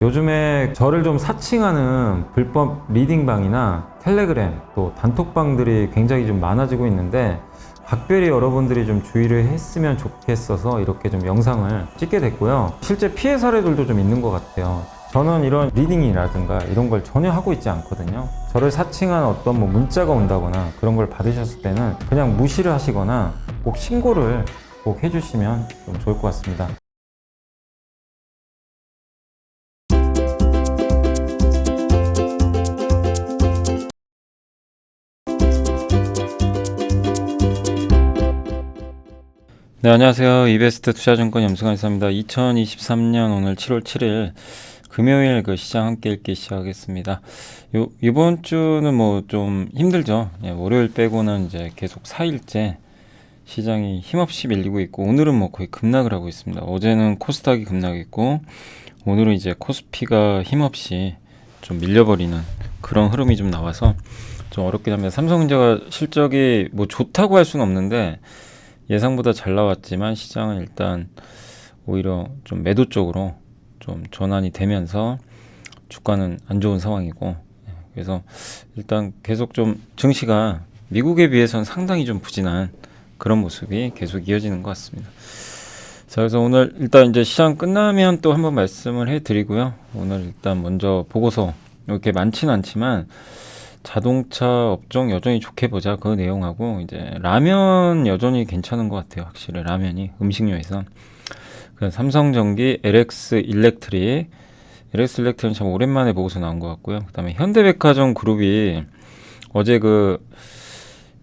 요즘에 저를 좀 사칭하는 불법 리딩방이나 텔레그램 또 단톡방들이 굉장히 좀 많아지고 있는데 각별히 여러분들이 좀 주의를 했으면 좋겠어서 이렇게 좀 영상을 찍게 됐고요. 실제 피해 사례들도 좀 있는 것 같아요. 저는 이런 리딩이라든가 이런 걸 전혀 하고 있지 않거든요. 저를 사칭한 어떤 문자가 온다거나 그런 걸 받으셨을 때는 그냥 무시를 하시거나 꼭 신고를 꼭 해주시면 좀 좋을 것 같습니다. 네, 안녕하세요. 이베스트 투자증권 염승환입니다. 2023년 오늘 7월 7일 금요일 시장 함께 읽기 시작하겠습니다. 이번 주는 좀 힘들죠. 월요일 빼고는 이제 계속 4일째 시장이 힘없이 밀리고 있고, 오늘은 거의 급락을 하고 있습니다. 어제는 코스닥이 급락했고, 오늘은 이제 코스피가 힘없이 좀 밀려버리는 그런 흐름이 좀 나와서 좀 어렵긴 합니다. 삼성전자가 실적이 좋다고 할 수는 없는데, 예상보다 잘 나왔지만 시장은 일단 오히려 좀 매도 쪽으로 좀 전환이 되면서 주가는 안 좋은 상황이고, 그래서 일단 계속 좀 증시가 미국에 비해서는 상당히 좀 부진한 그런 모습이 계속 이어지는 것 같습니다. 자, 그래서 오늘 일단 이제 시장 끝나면 또 한번 말씀을 해드리고요. 오늘 일단 먼저 보고서 이렇게 많지는 않지만 자동차 업종 여전히 좋게 보자 그 내용하고, 이제 라면 여전히 괜찮은 것 같아요. 확실히 라면이 음식료에서 삼성전기, LX 일렉트릭은 참 오랜만에 보고서 나온 것 같고요. 그 다음에 현대백화점 그룹이 어제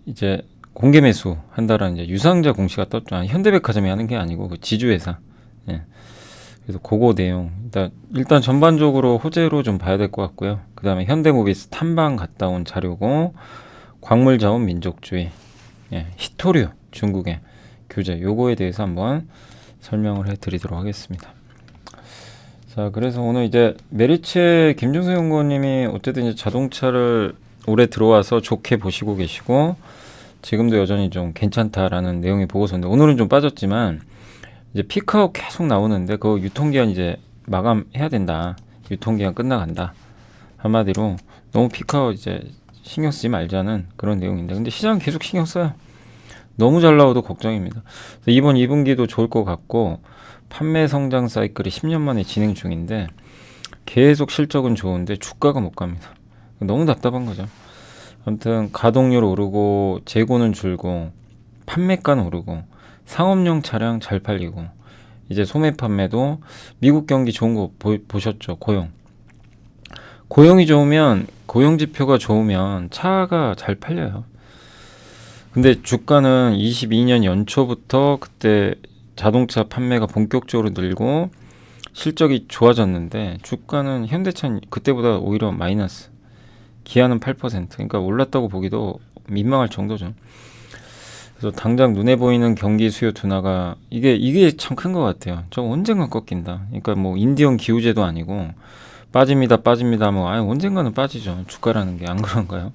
이제 공개 매수 한다라는 이제 유상자 공시가 떴죠. 현대백화점이 하는 게 아니고 지주회사. 예. 그래서 그거 내용 일단 전반적으로 호재로 좀 봐야 될 것 같고요. 그 다음에 현대모비스 탐방 갔다 온 자료고, 광물자원 민족주의, 히토류 중국의 규제, 요거에 대해서 한번 설명을 해드리도록 하겠습니다. 자, 그래서 오늘 이제 메리츠의 김준수 연구원님이 어쨌든 이제 자동차를 올해 들어와서 좋게 보시고 계시고, 지금도 여전히 좀 괜찮다라는 내용의 보고서인데, 오늘은 좀 빠졌지만 이제 피크아웃 계속 나오는데 그 유통기한 이제 마감해야 된다. 유통기한 끝나간다. 한마디로 너무 피크아웃 이제 신경 쓰지 말자는 그런 내용인데, 근데 시장은 계속 신경 써요. 너무 잘 나와도 걱정입니다. 이번 2분기도 좋을 것 같고, 판매 성장 사이클이 10년 만에 진행 중인데 계속 실적은 좋은데 주가가 못 갑니다. 너무 답답한 거죠. 아무튼 가동률 오르고, 재고는 줄고, 판매가는 오르고, 상업용 차량 잘 팔리고, 이제 소매 판매도 미국 경기 좋은 거 보셨죠? 고용이 좋으면, 고용 지표가 좋으면 차가 잘 팔려요. 근데 주가는 22년 연초부터 그때 자동차 판매가 본격적으로 늘고 실적이 좋아졌는데, 주가는 현대차는 그때보다 오히려 마이너스, 기아는 8%, 그러니까 올랐다고 보기도 민망할 정도죠. 그래서 당장 눈에 보이는 경기 수요 둔화가 이게 참 큰 것 같아요. 저 언젠가 꺾인다. 그러니까 인디언 기후제도 아니고 빠집니다 언젠가는 빠지죠. 주가라는 게 안 그런가요?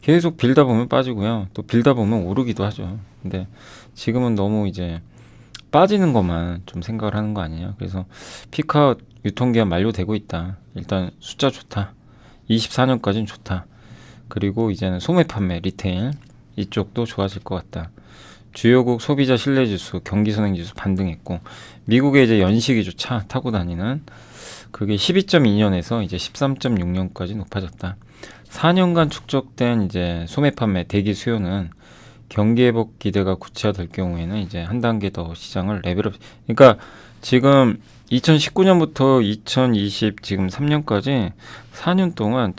계속 빌다 보면 빠지고요. 또 빌다 보면 오르기도 하죠. 근데 지금은 너무 이제 빠지는 것만 좀 생각을 하는 거 아니냐. 그래서 피크아웃 유통기한 만료되고 있다. 일단 숫자 좋다. 24년까지는 좋다. 그리고 이제는 소매 판매, 리테일 이쪽도 좋아질 것 같다. 주요국 소비자 신뢰지수, 경기선행지수 반등했고, 미국의 이제 연식이죠. 차 타고 다니는 그게 12.2년에서 이제 13.6년까지 높아졌다. 4년간 축적된 이제 소매 판매 대기 수요는 경기 회복 기대가 구체화될 경우에는 이제 한 단계 더 시장을 레벨업. 그러니까 지금 2019년부터 2020 지금 3년까지 4년 동안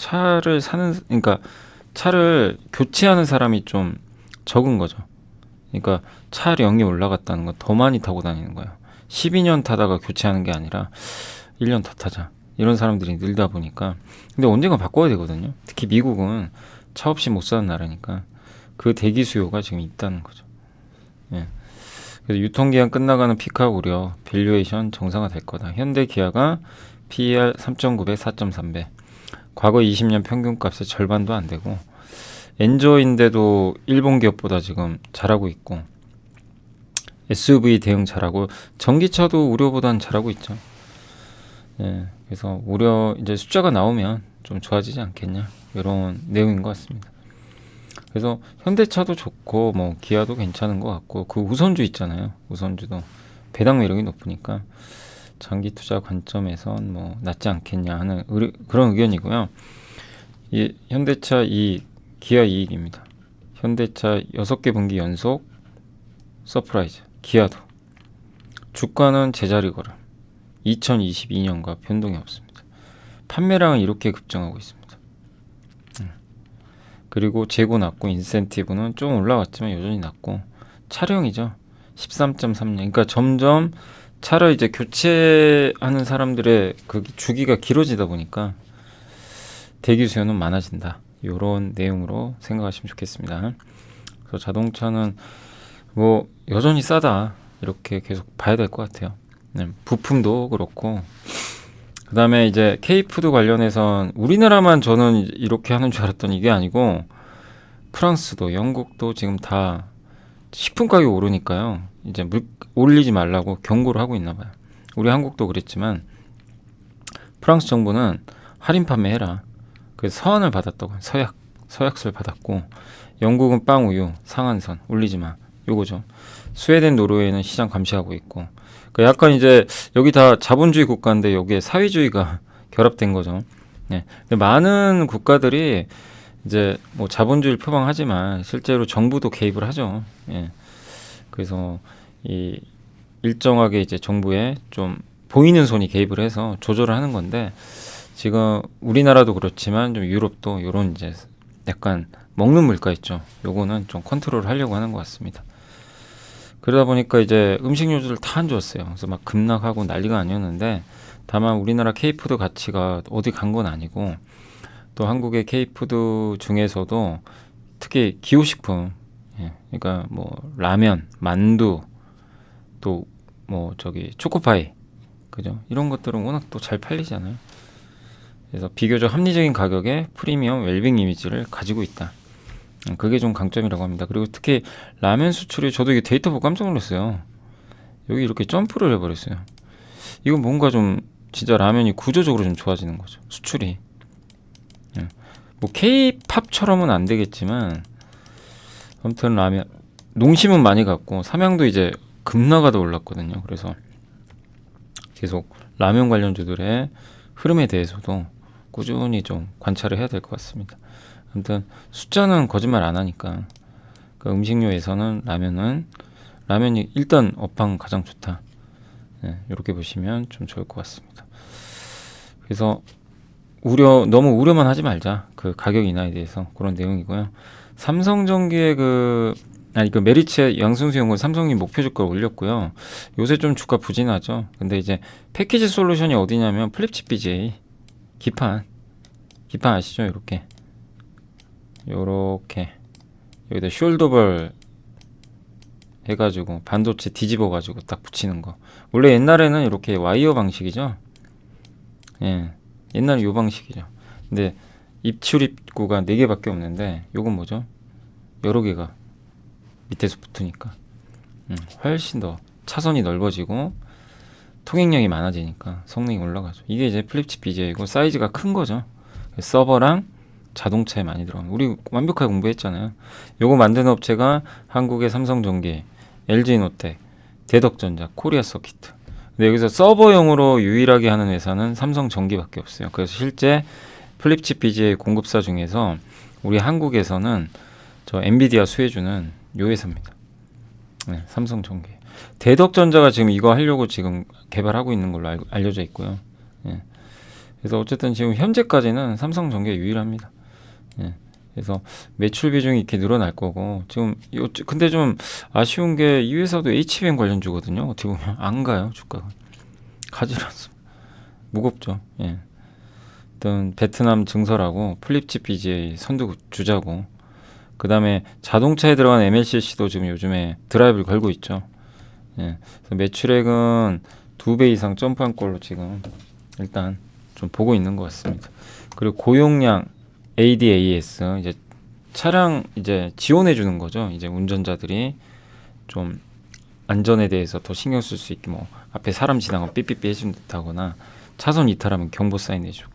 그러니까 차를 교체하는 사람이 좀 적은 거죠. 그러니까 차량이 올라갔다는 건 더 많이 타고 다니는 거예요. 12년 타다가 교체하는 게 아니라 1년 더 타자. 이런 사람들이 늘다 보니까. 근데 언젠가 바꿔야 되거든요. 특히 미국은 차 없이 못 사는 나라니까 그 대기 수요가 지금 있다는 거죠. 예. 그래서 유통기한 끝나가는 피크아웃 우려, 밸류에이션 정상화 될 거다. 현대 기아가 PER 3.9배, 4.3배. 과거 20년 평균값의 절반도 안 되고, 엔저인데도 일본 기업보다 지금 잘하고 있고, SUV 대응 잘하고, 전기차도 우려보다는 잘하고 있죠. 예. 그래서 우려 이제 숫자가 나오면 좀 좋아지지 않겠냐 이런 내용인 것 같습니다. 그래서 현대차도 좋고 뭐 기아도 괜찮은 것 같고 그 우선주 있잖아요. 우선주도 배당 매력이 높으니까 장기 투자 관점에선 뭐 낫지 않겠냐 하는 그런 의견이고요. 이 현대차 이익, 기아 이익입니다. 현대차 6개 분기 연속 서프라이즈, 기아도 주가는 제자리 걸음 2022년과 변동이 없습니다. 판매량은 이렇게 급증하고 있습니다. 그리고 재고 낮고 인센티브는 좀 올라갔지만 여전히 낮고 차량이죠. 13.3년. 그러니까 점점 차를 이제 교체하는 사람들의 그 주기가 길어지다 보니까 대기 수요는 많아진다. 이런 내용으로 생각하시면 좋겠습니다. 그래서 자동차는 뭐 여전히 싸다. 이렇게 계속 봐야 될 것 같아요. 부품도 그렇고 그 다음에 이제 K푸드 관련해선 우리나라만 저는 이렇게 하는 줄 알았더니 이게 아니고 프랑스도 영국도 지금 다 식품 가격 오르니까요. 이제 올리지 말라고 경고를 하고 있나 봐요. 우리 한국도 그랬지만 프랑스 정부는 할인 판매해라. 그래서 서한을 받았다고. 서약서를 받았고 영국은 빵, 우유, 상한선 올리지 마. 요거죠. 스웨덴, 노르웨이는 시장 감시하고 있고 약간 이제 여기 다 자본주의 국가인데 여기에 사회주의가 결합된 거죠. 네. 근데 많은 국가들이 이제 뭐 자본주의를 표방하지만 실제로 정부도 개입을 하죠. 예. 그래서 이 일정하게 이제 정부에 좀 보이는 손이 개입을 해서 조절을 하는 건데 지금 우리나라도 그렇지만 좀 유럽도 이런 이제 약간 먹는 물가 있죠. 요거는 좀 컨트롤 하려고 하는 것 같습니다. 그러다 보니까 이제 음식료들을 다 안 좋았어요. 그래서 막 급락하고 난리가 아니었는데 다만 우리나라 K푸드 가치가 어디 간 건 아니고 또 한국의 K푸드 중에서도 특히 기호식품, 예, 그러니까 뭐 라면, 만두, 또 뭐 저기 초코파이, 그죠? 이런 것들은 워낙 또 잘 팔리잖아요. 그래서 비교적 합리적인 가격에 프리미엄 웰빙 이미지를 가지고 있다. 그게 좀 강점이라고 합니다. 그리고 특히 라면 수출이 저도 이게 데이터 보고 깜짝 놀랐어요. 여기 이렇게 점프를 해버렸어요. 이건 뭔가 좀 진짜 라면이 구조적으로 좀 좋아지는 거죠. 수출이. 뭐 K-팝처럼은 안 되겠지만 아무튼 라면 농심은 많이 갔고 삼양도 이제 급락하다 올랐거든요. 그래서 계속 라면 관련주들의 흐름에 대해서도 꾸준히 좀 관찰을 해야 될 것 같습니다. 아무튼 숫자는 거짓말 안 하니까 그 음식료에서는 라면이 일단 업황 가장 좋다. 네, 이렇게 보시면 좀 좋을 것 같습니다. 그래서 너무 우려만 하지 말자. 그 가격 인하에 대해서 그런 내용이고요. 삼성전기의 그 메리츠의 양승수연구원 삼성이 목표 주가를 올렸고요. 요새 좀 주가 부진하죠. 근데 이제 패키지 솔루션이 어디냐면 플립칩 BGA 기판 아시죠? 요렇게 여기다 숄더벌 해가지고 반도체 뒤집어가지고 딱 붙이는 거. 원래 옛날에는 이렇게 와이어 방식이죠. 예, 옛날에 요 방식이죠. 근데 입출입구가 4개밖에 없는데 요건 뭐죠? 여러 개가 밑에서 붙으니까 훨씬 더 차선이 넓어지고 통행량이 많아지니까 성능이 올라가죠. 이게 이제 플립칩 BGA이고 사이즈가 큰 거죠. 서버랑 자동차에 많이 들어가는. 우리 완벽하게 공부했잖아요. 요거 만드는 업체가 한국의 삼성전기, LG노텍, 대덕전자, 코리아서키트. 근데 여기서 서버용으로 유일하게 하는 회사는 삼성전기밖에 없어요. 그래서 실제 플립칩 BGA 공급사 중에서 우리 한국에서는 저 엔비디아 수혜주는 요 회사입니다. 네, 삼성전기. 대덕전자가 지금 이거 하려고 지금 개발하고 있는 걸로 알려져 있고요. 예. 그래서 어쨌든 지금 현재까지는 삼성전기가 유일합니다. 예. 그래서 매출 비중이 이렇게 늘어날 거고 지금 근데 좀 아쉬운 게 이 회사도 HBM 관련주거든요. 어떻게 보면 안 가요 주가가. 가지 않습니다. 무겁죠. 예. 어떤 베트남 증설하고 플립칩 BGA 선두주자고 그 다음에 자동차에 들어간 MLCC도 지금 요즘에 드라이브를 걸고 있죠. 예. 그래서 매출액은 2배 이상 점프한 걸로 지금 일단 좀 보고 있는 것 같습니다. 그리고 고용량 ADAS 이제 차량 이제 지원해 주는 거죠. 이제 운전자들이 좀 안전에 대해서 더 신경 쓸 수 있게 뭐 앞에 사람 지나가면 삐삐삐 해준다거나 차선 이탈하면 경보 사인 해주고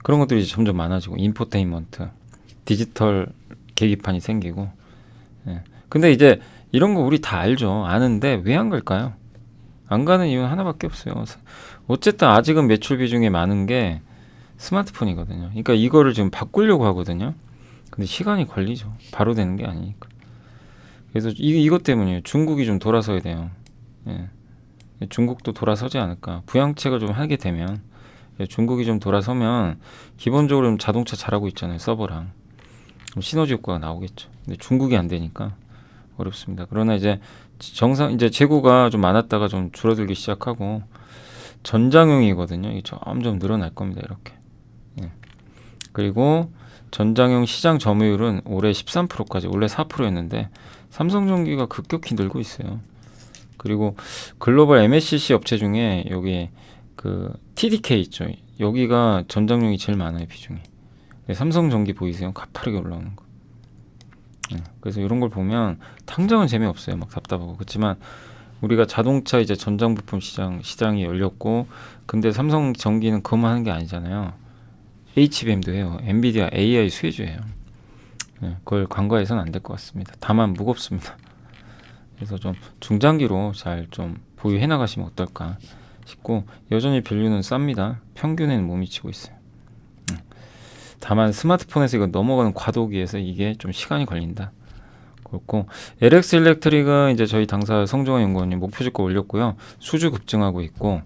그런 것들이 이제 점점 많아지고 인포테인먼트, 디지털 계기판이 생기고. 예. 근데 이제 이런 거 우리 다 알죠. 아는데 왜 안 갈까요? 안 가는 이유는 하나밖에 없어요. 어쨌든 아직은 매출 비중이 많은 게 스마트폰이거든요. 그러니까 이거를 지금 바꾸려고 하거든요. 근데 시간이 걸리죠. 바로 되는 게 아니니까. 그래서 이것 때문이에요. 중국이 좀 돌아서야 돼요. 예. 중국도 돌아서지 않을까. 부양책을 좀 하게 되면, 중국이 좀 돌아서면 기본적으로 좀 자동차 잘하고 있잖아요. 서버랑. 시너지 효과가 나오겠죠. 근데 중국이 안 되니까 어렵습니다. 그러나 이제 이제 재고가 좀 많았다가 좀 줄어들기 시작하고 전장용이거든요. 이게 점점 늘어날 겁니다. 이렇게. 예. 그리고 전장용 시장 점유율은 올해 13%까지, 원래 4%였는데 삼성전기가 급격히 늘고 있어요. 그리고 글로벌 MLCC 업체 중에 여기 그 TDK 있죠. 여기가 전장용이 제일 많아요, 비중이. 삼성전기 보이세요? 가파르게 올라오는 거. 그래서 이런 걸 보면 당장은 재미없어요. 막 답답하고. 그렇지만 우리가 자동차 이제 전장 부품 시장이 열렸고, 근데 삼성전기는 그것만 하는 게 아니잖아요. HBM도 해요. 엔비디아 AI 수혜주예요. 그걸 간과해서는 안 될 것 같습니다. 다만 무겁습니다. 그래서 좀 중장기로 잘 좀 보유해 나가시면 어떨까 싶고, 여전히 밸류는 쌉니다. 평균에는 못 미치고 있어요. 다만 스마트폰에서 이거 넘어가는 과도기에서 이게 좀 시간이 걸린다. 그렇고 LX 일렉트릭은 이제 저희 당사 성종환 연구원님 목표 주가 올렸고요. 수주 급증하고 있고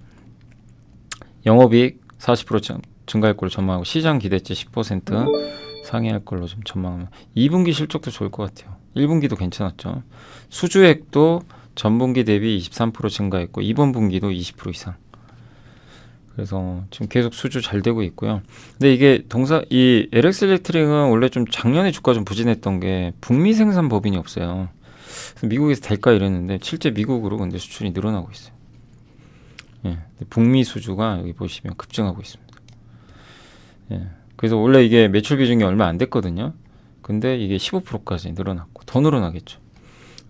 영업이익 40% 증가할 걸로 전망하고 시장 기대치 10% 상회할 걸로 좀 전망합니다. 2분기 실적도 좋을 것 같아요. 1분기도 괜찮았죠. 수주액도 전분기 대비 23% 증가했고 이번 분기도 20% 이상. 그래서 지금 계속 수주 잘 되고 있고요. 근데 이게 이 LX 일렉트릭은 원래 좀 작년에 주가 좀 부진했던 게 북미 생산 법인이 없어요. 그래서 미국에서 될까 이랬는데 실제 미국으로 근데 수출이 늘어나고 있어요. 예, 북미 수주가 여기 보시면 급증하고 있습니다. 예, 그래서 원래 이게 매출 비중이 얼마 안 됐거든요. 근데 이게 15%까지 늘어났고 더 늘어나겠죠.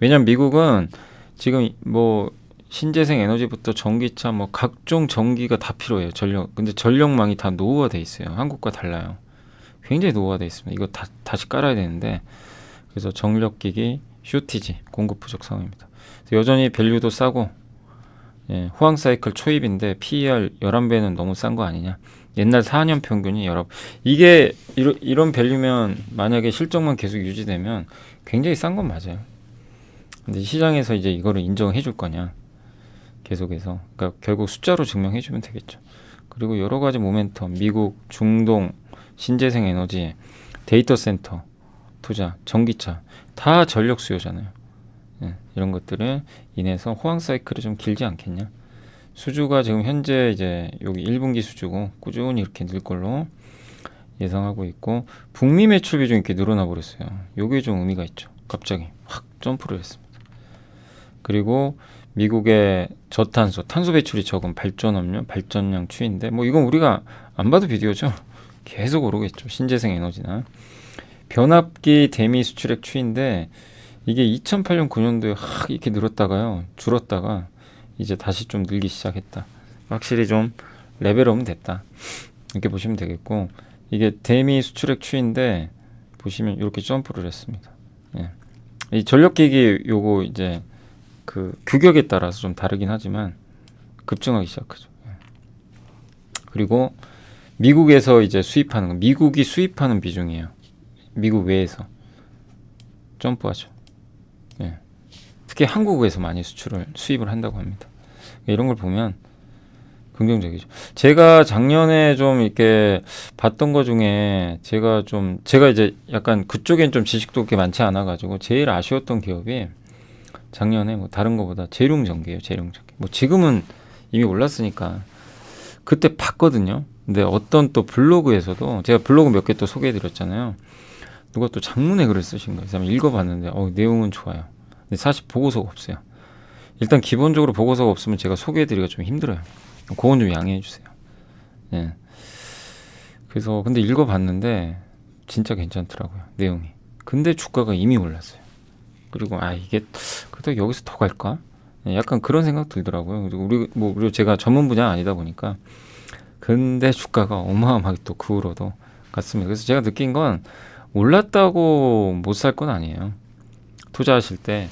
왜냐면 미국은 지금 뭐 신재생 에너지부터 전기차 뭐 각종 전기가 다 필요해요. 근데 전력망이 다 노후화돼 있어요. 한국과 달라요. 굉장히 노후화돼 있습니다. 이거 다시 깔아야 되는데, 그래서 전력기기 쇼티지, 공급 부족 상황입니다. 여전히 밸류도 싸고, 예, 호황 사이클 초입인데 PER 11배는 너무 싼 거 아니냐. 옛날 4년 평균이 이게 이런 밸류면 만약에 실적만 계속 유지되면 굉장히 싼 건 맞아요. 근데 시장에서 이제 이거를 인정해 줄 거냐. 계속해서. 그러니까 결국 숫자로 증명해 주면 되겠죠. 그리고 여러 가지 모멘텀, 미국, 중동, 신재생 에너지, 데이터 센터 투자, 전기차 다 전력 수요잖아요. 예, 이런 것들을 인해서 호황 사이클이 좀 길지 않겠냐. 수주가 지금 현재 이제 여기 1분기 수주고 꾸준히 이렇게 늘 걸로 예상하고 있고, 북미 매출 비중이 이렇게 늘어나 버렸어요. 요게 좀 의미가 있죠. 갑자기 확 점프를 했습니다. 그리고 미국의 저탄소, 탄소 배출이 적은 발전업료, 발전량 추이인데 뭐 이건 우리가 안 봐도 비디오죠. 계속 오르겠죠. 신재생 에너지나 변압기 대미 수출액 추이인데 이게 2008년 9년도에 이렇게 늘었다가요, 줄었다가 이제 다시 좀 늘기 시작했다. 확실히 좀 레벨업은 됐다. 이렇게 보시면 되겠고, 이게 대미 수출액 추이인데 보시면 이렇게 점프를 했습니다. 예. 이 전력기기 요거 이제 그 규격에 따라서 좀 다르긴 하지만 급증하기 시작하죠. 예. 그리고 미국에서 이제 수입하는 거, 미국이 수입하는 비중이에요. 미국 외에서 점프하죠. 예. 특히 한국에서 많이 수입을 한다고 합니다. 이런 걸 보면 긍정적이죠. 제가 작년에 좀 이렇게 봤던 거 중에 제가 이제 약간 그쪽엔 좀 지식도 그렇게 많지 않아 가지고 제일 아쉬웠던 기업이 작년에 뭐 다른 거보다 재룡전기예요. 재룡전기. 뭐 지금은 이미 올랐으니까 그때 봤거든요. 근데 어떤 또 블로그에서도, 제가 블로그 몇 개 또 소개해 드렸잖아요. 누가 또 장문의 글을 쓰신 거예요. 그래서 읽어봤는데 내용은 좋아요. 근데 사실 보고서가 없어요. 일단 기본적으로 보고서가 없으면 제가 소개해드리기가 좀 힘들어요. 그건 좀 양해해 주세요. 예. 그래서 근데 읽어봤는데 진짜 괜찮더라고요. 내용이. 근데 주가가 이미 올랐어요. 그리고 이게 그래도 여기서 더 갈까? 예, 약간 그런 생각 들더라고요. 그리고 제가 전문 분야 아니다 보니까 근데 주가가 어마어마하게 또 그 후로도 갔습니다. 그래서 제가 느낀 건 올랐다고 못 살 건 아니에요. 투자하실 때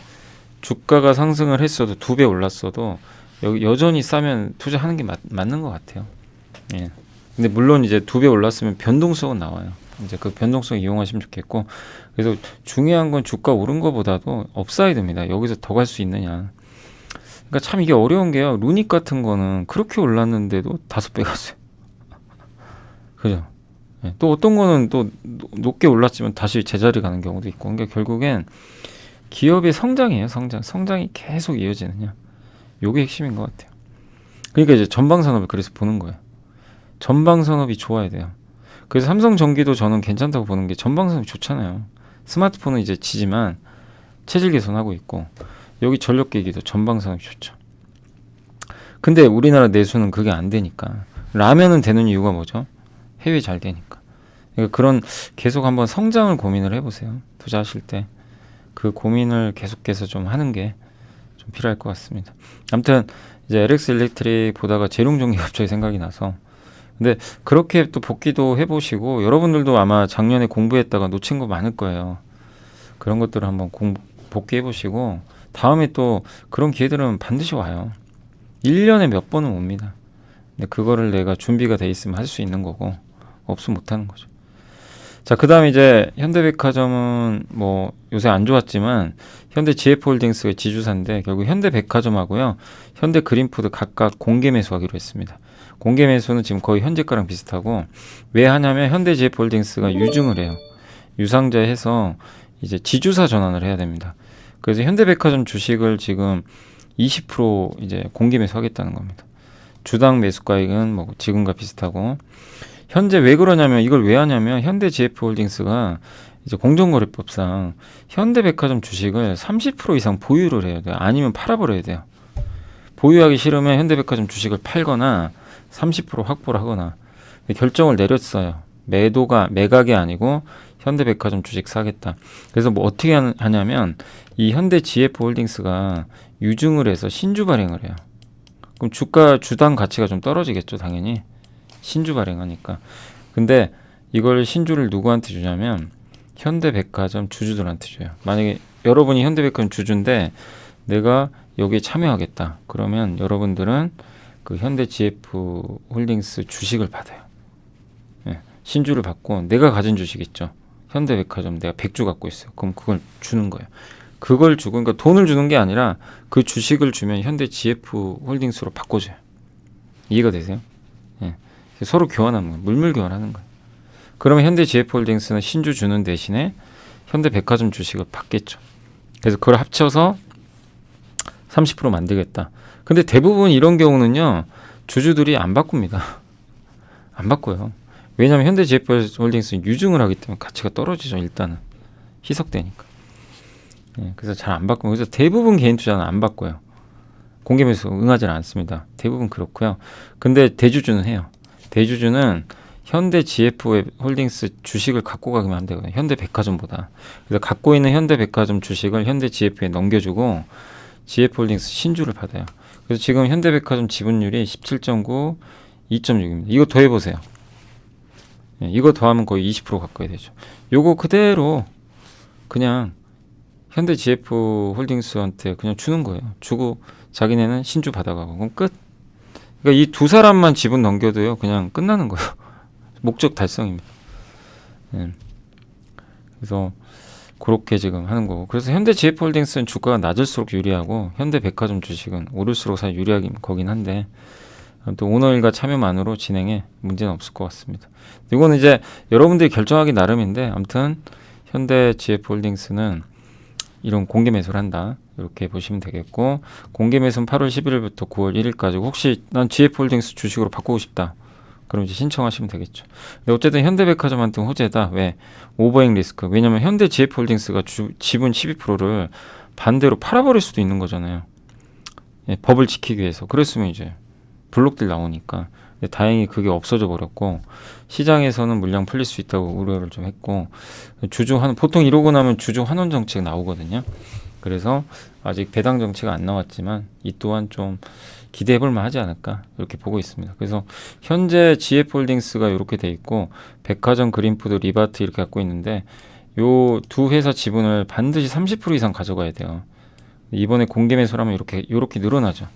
주가가 상승을 했어도 2배 올랐어도 여기 여전히 싸면 투자하는 게 맞는 것 같아요. 예. 근데 물론 이제 2배 올랐으면 변동성은 나와요. 이제 그 변동성 이용하시면 좋겠고, 그래서 중요한 건 주가 오른 거보다도 업사이드입니다. 여기서 더 갈 수 있느냐. 그러니까 참 이게 어려운 게요. 루닉 같은 거는 그렇게 올랐는데도 5배 갔어요. 그죠? 예. 또 어떤 거는 또 높게 올랐지만 다시 제자리 가는 경우도 있고. 그러니까 결국엔 기업의 성장이에요. 성장이 계속 이어지느냐. 요게 핵심인 것 같아요. 그러니까 이제 전방산업을 그래서 보는 거예요. 전방산업이 좋아야 돼요. 그래서 삼성전기도 저는 괜찮다고 보는 게 전방산업이 좋잖아요. 스마트폰은 이제 지지만 체질 개선하고 있고, 여기 전력기기도 전방산업이 좋죠. 근데 우리나라 내수는 그게 안 되니까. 라면은 되는 이유가 뭐죠? 해외 잘 되니까. 그러니까 그런 계속 한번 성장을 고민을 해보세요. 투자하실 때. 그 고민을 계속해서 좀 하는 게 좀 필요할 것 같습니다. 아무튼 이제 LX 일렉트릭 보다가 재룡전기 갑자기 생각이 나서, 근데 그렇게 또 복귀도 해보시고, 여러분들도 아마 작년에 공부했다가 놓친 거 많을 거예요. 그런 것들을 한번 복귀해보시고, 다음에 또 그런 기회들은 반드시 와요. 1년에 몇 번은 옵니다. 근데 그거를 내가 준비가 돼 있으면 할 수 있는 거고, 없으면 못하는 거죠. 자, 그 다음 이제 현대백화점은 뭐 요새 안 좋았지만 현대 GF홀딩스가 지주사인데, 결국 현대백화점하고요 현대그린푸드 각각 공개 매수하기로 했습니다. 공개 매수는 지금 거의 현재가랑 비슷하고, 왜 하냐면 현대 GF홀딩스가 유증을 해요. 유상자에 해서 이제 지주사 전환을 해야 됩니다. 그래서 현대백화점 주식을 지금 20% 이제 공개 매수하겠다는 겁니다. 주당 매수가액은 뭐 지금과 비슷하고, 현재 왜 그러냐면, 이걸 왜 하냐면 현대 GF홀딩스가 이제 공정거래법상 현대백화점 주식을 30% 이상 보유를 해야 돼요. 아니면 팔아버려야 돼요. 보유하기 싫으면 현대백화점 주식을 팔거나 30% 확보를 하거나. 결정을 내렸어요. 매각이 아니고 현대백화점 주식 사겠다. 그래서 뭐 어떻게 하냐면, 이 현대 GF홀딩스가 유증을 해서 신주 발행을 해요. 그럼 주당 가치가 좀 떨어지겠죠, 당연히. 신주 발행하니까. 근데 이걸 신주를 누구한테 주냐면 현대백화점 주주들한테 줘요. 만약에 여러분이 현대백화점 주주인데 내가 여기에 참여하겠다, 그러면 여러분들은 그 현대 GF 홀딩스 주식을 받아요. 예, 신주를 받고, 내가 가진 주식 있죠, 현대백화점 내가 100주 갖고 있어요. 그럼 그걸 주는 거예요. 그걸 주고, 그러니까 돈을 주는 게 아니라 그 주식을 주면 현대 GF 홀딩스로 바꿔줘요. 이해가 되세요? 예. 서로 교환하는 거예요. 물물 교환하는 거예요. 그러면 현대 GF홀딩스는 신주 주는 대신에 현대백화점 주식을 받겠죠. 그래서 그걸 합쳐서 30% 만들겠다. 근데 대부분 이런 경우는요, 주주들이 안 바꿉니다. 안 바꿔요. 왜냐하면 현대 GF홀딩스는 유증을 하기 때문에 가치가 떨어지죠. 일단은 희석되니까. 예, 그래서 잘 안 바꾸고, 그래서 대부분 개인 투자는 안 바꿔요. 공개 매수 응하지는 않습니다. 대부분 그렇고요. 근데 대주주는 해요. 대주주는 현대 GF 홀딩스 주식을 갖고 가기만 하면 되거든요. 현대백화점보다. 그래서 갖고 있는 현대백화점 주식을 현대 GF에 넘겨주고 GF 홀딩스 신주를 받아요. 그래서 지금 현대백화점 지분율이 17.9, 2.6입니다. 이거 더해보세요. 예, 이거 더하면 거의 20% 가까이 되죠. 요거 그대로 그냥 현대 GF 홀딩스한테 그냥 주는 거예요. 주고 자기네는 신주 받아가고, 그럼 끝. 그러니까 이 두 사람만 지분 넘겨도요, 그냥 끝나는 거예요. 목적 달성입니다. 네. 그래서 그렇게 지금 하는 거고, 그래서 현대 GF홀딩스는 주가가 낮을수록 유리하고 현대백화점 주식은 오를수록 사실 유리하긴 거긴 한데, 또 오너일가 참여만으로 진행에 문제는 없을 것 같습니다. 이거는 이제 여러분들이 결정하기 나름인데, 아무튼 현대 GF홀딩스는 이런 공개 매수를 한다, 이렇게 보시면 되겠고, 공개 매수는 8월 11일부터 9월 1일까지. 혹시 난 GF홀딩스 주식으로 바꾸고 싶다, 그럼 이제 신청하시면 되겠죠. 근데 어쨌든 현대백화점한테 호재다. 왜? 오버행 리스크. 왜냐면 현대 GF홀딩스가 지분 12%를 반대로 팔아버릴 수도 있는 거잖아요. 예, 법을 지키기 위해서. 그랬으면 이제 블록딜 나오니까. 근데 다행히 그게 없어져 버렸고, 시장에서는 물량 풀릴 수 있다고 우려를 좀 했고, 보통 이러고 나면 주주 환원 정책 나오거든요. 그래서 아직 배당 정책은 안 나왔지만 이 또한 좀 기대해 볼 만하지 않을까 이렇게 보고 있습니다. 그래서 현재 GF홀딩스가 이렇게 돼 있고 백화점, 그린푸드, 리바트 이렇게 갖고 있는데 요 두 회사 지분을 반드시 30% 이상 가져가야 돼요. 이번에 공개 매수를 하면 이렇게 늘어나죠.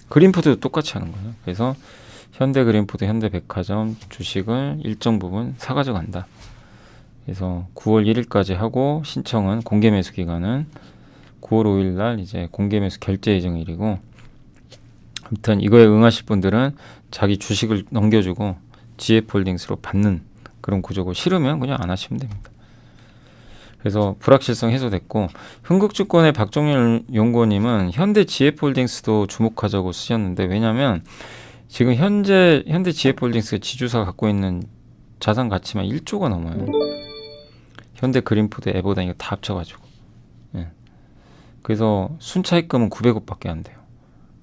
그린푸드도 똑같이 하는 거예요. 그래서 현대그린푸드, 현대백화점 주식을 일정 부분 사가져 간다. 그래서 9월 1일까지 하고 신청은 공개 매수 기간은 9월 5일 날 이제 공개 매수 결제 예정일이고, 아무튼 이거에 응하실 분들은 자기 주식을 넘겨주고 GF홀딩스로 받는 그런 구조고, 싫으면 그냥 안 하시면 됩니다. 그래서 불확실성 해소됐고, 흥국증권의 박종렬 연구원님은 현대 GF홀딩스도 주목하자고 쓰셨는데, 왜냐하면 지금 현재 GF홀딩스가 지주사가 갖고 있는 자산 가치만 1조가 넘어요. 현대 그린푸드, 에버다 이거 다 합쳐가지고. 예. 그래서 순차익금은 900억밖에 안 돼요.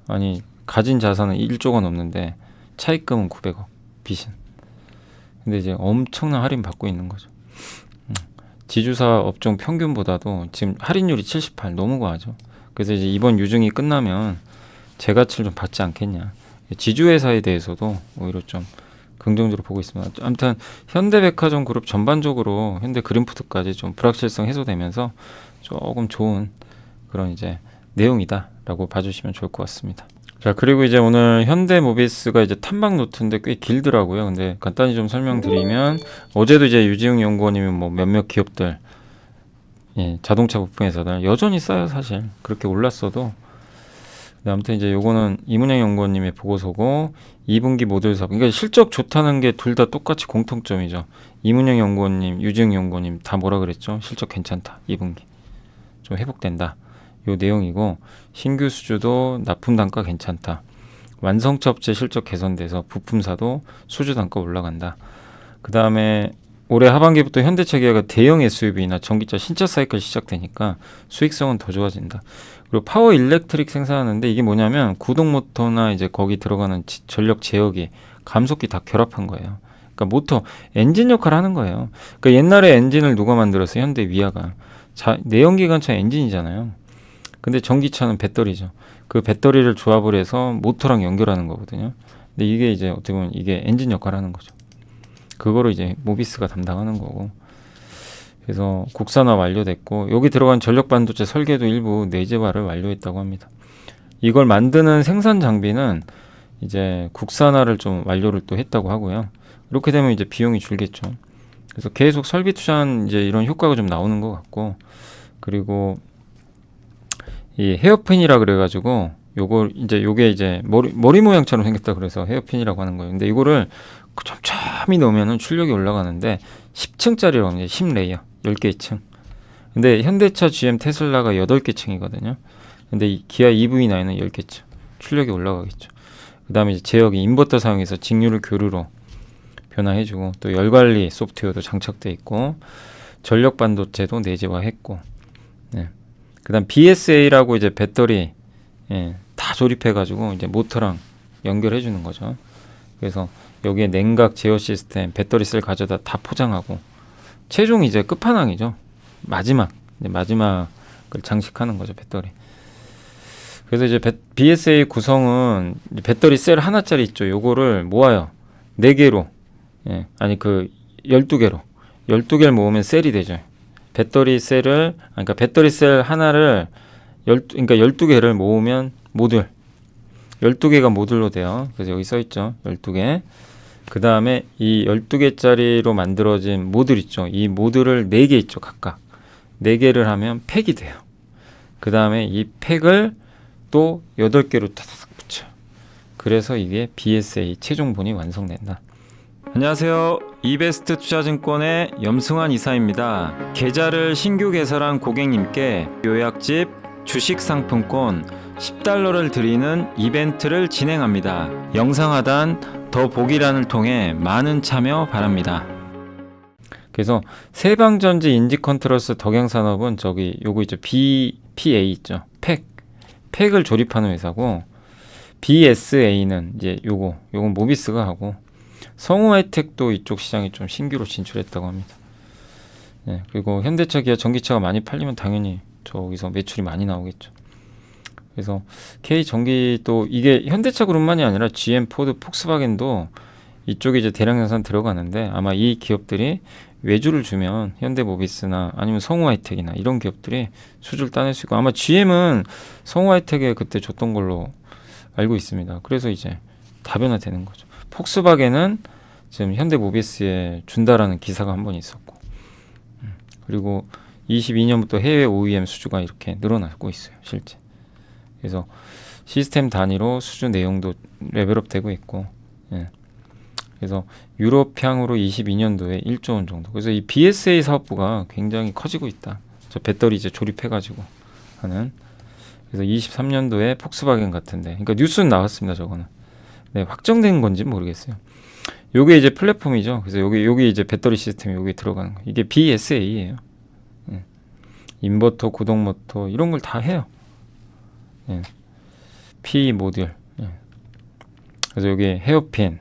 아니 가진 자산은 1조가 넘는데 차익금은 900억 빚은. 근데 이제 엄청난 할인 받고 있는 거죠. 지주사 업종 평균보다도 지금 할인율이 78, 너무 과하죠. 그래서 이제 이번 유증이 끝나면 재가치를 좀 받지 않겠냐. 지주회사에 대해서도 오히려 좀 긍정적으로 보고 있습니다. 아무튼 현대백화점 그룹 전반적으로 현대그린푸드까지 좀 불확실성 해소되면서 조금 좋은 그런 이제 내용이다라고 봐주시면 좋을 것 같습니다. 자, 그리고 이제 오늘 현대모비스가 이제 탐방 노트인데 꽤 길더라고요. 근데 간단히 좀 설명드리면, 어제도 이제 유지웅 연구원님이 뭐 몇몇 기업들, 예, 자동차 부품 회사들 여전히 싸요 사실. 그렇게 올랐어도. 아무튼 이제 요거는 이문영 연구원님의 보고서고, 2분기 모듈 사업, 그러니까 실적 좋다는 게 둘 다 똑같이 공통점이죠. 이문영 연구원님, 유지웅 연구원님 다 뭐라 그랬죠? 실적 괜찮다, 2분기 좀 회복된다, 요 내용이고, 신규 수주도 납품 단가 괜찮다, 완성차 업체 실적 개선돼서 부품사도 수주 단가 올라간다. 그 다음에 올해 하반기부터 현대차 기아가 대형 SUV나 전기차 신차 사이클 시작되니까 수익성은 더 좋아진다. 그리고 파워 일렉트릭 생산하는데, 이게 뭐냐면 구동 모터나 이제 거기 들어가는 전력 제어기, 감속기 다 결합한 거예요. 그러니까 모터, 엔진 역할을 하는 거예요. 그러니까 옛날에 엔진을 누가 만들었어요? 현대 위아가. 내연기관차 엔진이잖아요. 근데 전기차는 배터리죠. 그 배터리를 조합을 해서 모터랑 연결하는 거거든요. 근데 이게 이제 어떻게 보면 이게 엔진 역할을 하는 거죠. 그거를 이제 모비스가 담당하는 거고. 그래서 국산화 완료됐고, 여기 들어간 전력 반도체 설계도 일부 내재화를 완료했다고 합니다. 이걸 만드는 생산 장비는 이제 국산화를 좀 완료를 또 했다고 하고요. 이렇게 되면 이제 비용이 줄겠죠. 그래서 계속 설비 투자한 이제 이런 효과가 좀 나오는 것 같고, 그리고 이 헤어핀이라 그래가지고 요게 이제 머리 모양처럼 생겼다 그래서 헤어핀이라고 하는 거예요. 근데 이거를 촘촘히 넣으면은 출력이 올라가는데 10층짜리라고 합니다. 10레이어, 10개 층. 근데 현대차, GM, 테슬라가 8개 층이거든요. 근데 이 기아 EV9은 10개 층. 출력이 올라가겠죠. 그 다음에 이제 제어기, 인버터 사용해서 직류를 교류로 변화해주고, 또 열관리 소프트웨어도 장착돼 있고, 전력 반도체도 내재화했고, 네. 그 다음 BSA라고 이제 배터리, 예, 다 조립해가지고 이제 모터랑 연결해주는 거죠. 그래서 여기에 냉각 제어 시스템, 배터리 셀 가져다 다 포장하고, 최종 이제 끝판왕이죠. 마지막을 장식하는 거죠, 배터리. 그래서 이제 BSA 구성은 배터리 셀 하나짜리 있죠. 요거를 모아요. 4개로, 예, 아니 12개로. 12개를 모으면 셀이 되죠. 배터리 셀을, 그러니까 배터리 셀 하나를 그러니까 12개를 모으면 모듈. 12개가 모듈로 돼요. 그래서 여기 써 있죠. 12개. 그 다음에 이 12개짜리로 만들어진 모듈 있죠. 이 모듈을 4개 있죠. 각각. 4개를 하면 팩이 돼요. 그 다음에 이 팩을 또 8개로 타닥 붙여. 그래서 이게 BSA 최종본이 완성된다. 안녕하세요. 이베스트 투자증권의 염승환 이사입니다. 계좌를 신규 개설한 고객님께 요약집 주식 상품권 10달러를 드리는 이벤트를 진행합니다. 영상 하단 더 보기란을 통해 많은 참여 바랍니다. 그래서 세방전지 인지컨트롤스 덕양산업은 요거 있죠. BPA 있죠. 팩을 조립하는 회사고, BSA는 이제 요건 모비스가 하고, 성우하이텍도 이쪽 시장에 좀 신규로 진출했다고 합니다. 네, 그리고 현대차, 기아, 전기차가 많이 팔리면 당연히 저기서 매출이 많이 나오겠죠. 그래서 K 전기 또 이게 현대차 그룹만이 아니라 GM, 포드, 폭스바겐도 이쪽에 이제 대량 생산 들어가는데 아마 이 기업들이 외주를 주면 현대모비스나 아니면 성우하이텍이나 이런 기업들이 수주를 따낼 수 있고 아마 GM은 성우하이텍에 그때 줬던 걸로 알고 있습니다. 그래서 이제 다변화되는 거죠. 폭스바겐은 지금 현대모비스에 준다라는 기사가 한 번 있었고 그리고 22년부터 해외 OEM 수주가 이렇게 늘어나고 있어요. 실제. 그래서 시스템 단위로 수주 내용도 레벨업 되고 있고 예. 그래서 유럽향으로 22년도에 1조 원 정도. 그래서 이 BSA 사업부가 굉장히 커지고 있다. 저 배터리 이제 조립해가지고 하는. 그래서 23년도에 폭스바겐 같은데. 그러니까 뉴스는 나왔습니다. 저거는. 네, 확정된 건지 모르겠어요. 요게 이제 플랫폼이죠. 그래서 여기 이제 배터리 시스템이 여기 들어가는 거. 이게 BSA예요. 예. 인버터, 구동 모터 이런 걸 다 해요. 예. P 모듈. 예. 그래서 여기 헤어핀,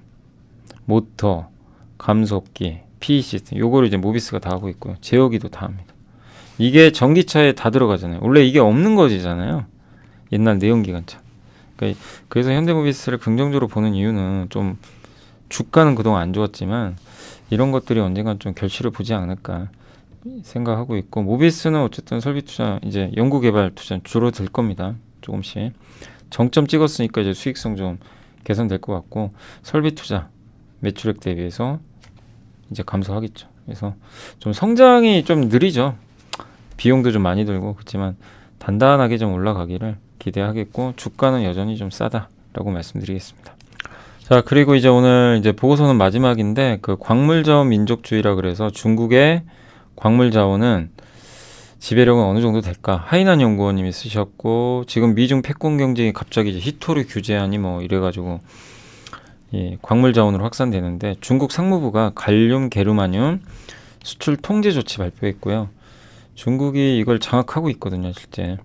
모터, 감속기, PE 시스템 요거를 이제 모비스가 다 하고 있고요. 제어기도 다 합니다. 이게 전기차에 다 들어가잖아요. 원래 이게 없는 거지잖아요. 옛날 내연기관차. 그러니까 그래서 현대모비스를 긍정적으로 보는 이유는 좀 주가는 그동안 안 좋았지만 이런 것들이 언젠간 좀 결실을 보지 않을까 생각하고 있고 모비스는 어쨌든 설비 투자 이제 연구개발 투자 줄어들 겁니다. 조금씩 정점 찍었으니까 이제 수익성 좀 개선될 것 같고 설비 투자 매출액 대비해서 이제 감소하겠죠. 그래서 좀 성장이 좀 느리죠. 비용도 좀 많이 들고 그렇지만 단단하게 좀 올라가기를 기대하겠고 주가는 여전히 좀 싸다라고 말씀드리겠습니다. 자 그리고 이제 오늘 이제 보고서는 마지막인데 그 광물자원 민족주의라 그래서 중국의 광물자원은 지배력은 어느 정도 될까? 하이난 연구원님이 쓰셨고 지금 미중 패권 경쟁이 갑자기 이제 히토류 규제안이 뭐 이래가지고 예, 광물 자원으로 확산되는데 중국 상무부가 갈륨, 게르마늄 수출 통제 조치 발표했고요. 중국이 이걸 장악하고 있거든요, 실제.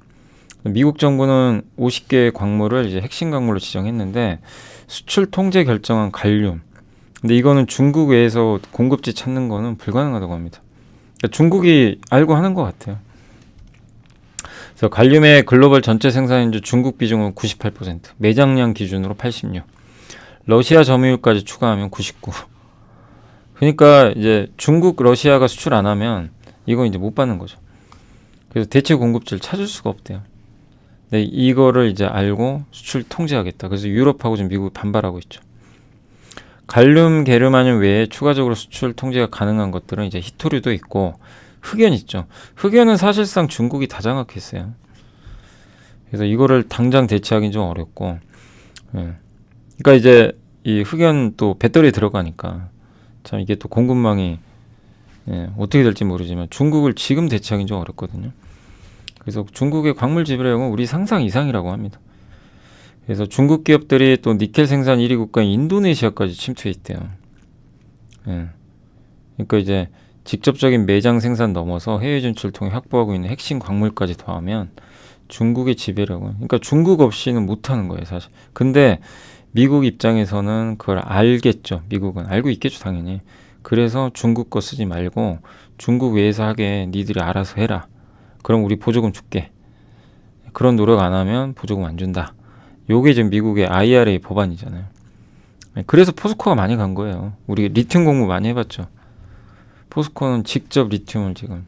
미국 정부는 50개의 광물을 이제 핵심 광물로 지정했는데 수출 통제 결정한 갈륨. 근데 이거는 중국 외에서 공급지 찾는 거는 불가능하다고 합니다. 그러니까 중국이 알고 하는 것 같아요. 그래서 갈륨의 글로벌 전체 생산인주 중국 비중은 98%, 매장량 기준으로 86. 러시아 점유율까지 추가하면 99. 그러니까 이제 중국, 러시아가 수출 안 하면 이건 이제 못 받는 거죠. 그래서 대체 공급지를 찾을 수가 없대요. 근데 이거를 이제 알고 수출 통제하겠다. 그래서 유럽하고 지금 미국이 반발하고 있죠. 갈륨, 게르마늄 외에 추가적으로 수출 통제가 가능한 것들은 이제 히토류도 있고 흑연 있죠. 흑연은 사실상 중국이 다 장악했어요. 그래서 이거를 당장 대체하기는 좀 어렵고 예. 그러니까 이제 이 흑연 또 배터리에 들어가니까 참 이게 또 공급망이 예, 어떻게 될지 모르지만 중국을 지금 대체하기는 좀 어렵거든요. 그래서 중국의 광물 지배력은 우리 상상 이상이라고 합니다. 그래서 중국 기업들이 또 니켈 생산 1위 국가인 인도네시아까지 침투해 있대요. 예. 그러니까 이제 직접적인 매장 생산 넘어서 해외 진출을 통해 확보하고 있는 핵심 광물까지 더하면 중국의 지배력은 그러니까 중국 없이는 못하는 거예요, 사실. 근데 미국 입장에서는 그걸 알겠죠. 미국은 알고 있겠죠, 당연히. 그래서 중국 거 쓰지 말고 중국 외에서 하게 니들이 알아서 해라. 그럼 우리 보조금 줄게. 그런 노력 안 하면 보조금 안 준다. 요게 지금 미국의 IRA 법안이잖아요. 그래서 포스코가 많이 간 거예요. 우리 리튬 공부 많이 해봤죠. 포스코는 직접 리튬을 지금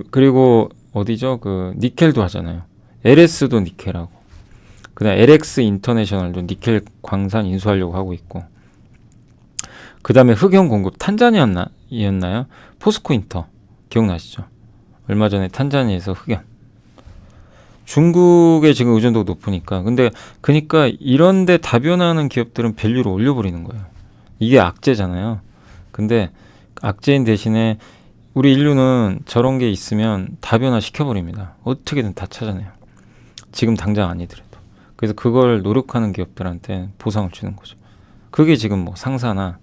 그리고 어디죠? 그 니켈도 하잖아요. LS도 니켈하고 그다음 LX 인터내셔널도 니켈 광산 인수하려고 하고 있고 그 다음에 흑연 공급 탄자니아였나요? 포스코 인터 기억나시죠? 얼마 전에 탄자니아에서 흑연 중국의 지금 의존도가 높으니까 근데 그러니까 이런데 다변화하는 기업들은 밸류를 올려버리는 거예요. 이게 악재잖아요. 근데 악재인 대신에 우리 인류는 저런 게 있으면 다변화 시켜버립니다. 어떻게든 다 찾아내요. 지금 당장 아니더라도. 그래서 그걸 노력하는 기업들한테 보상을 주는 거죠. 그게 지금 뭐 상사나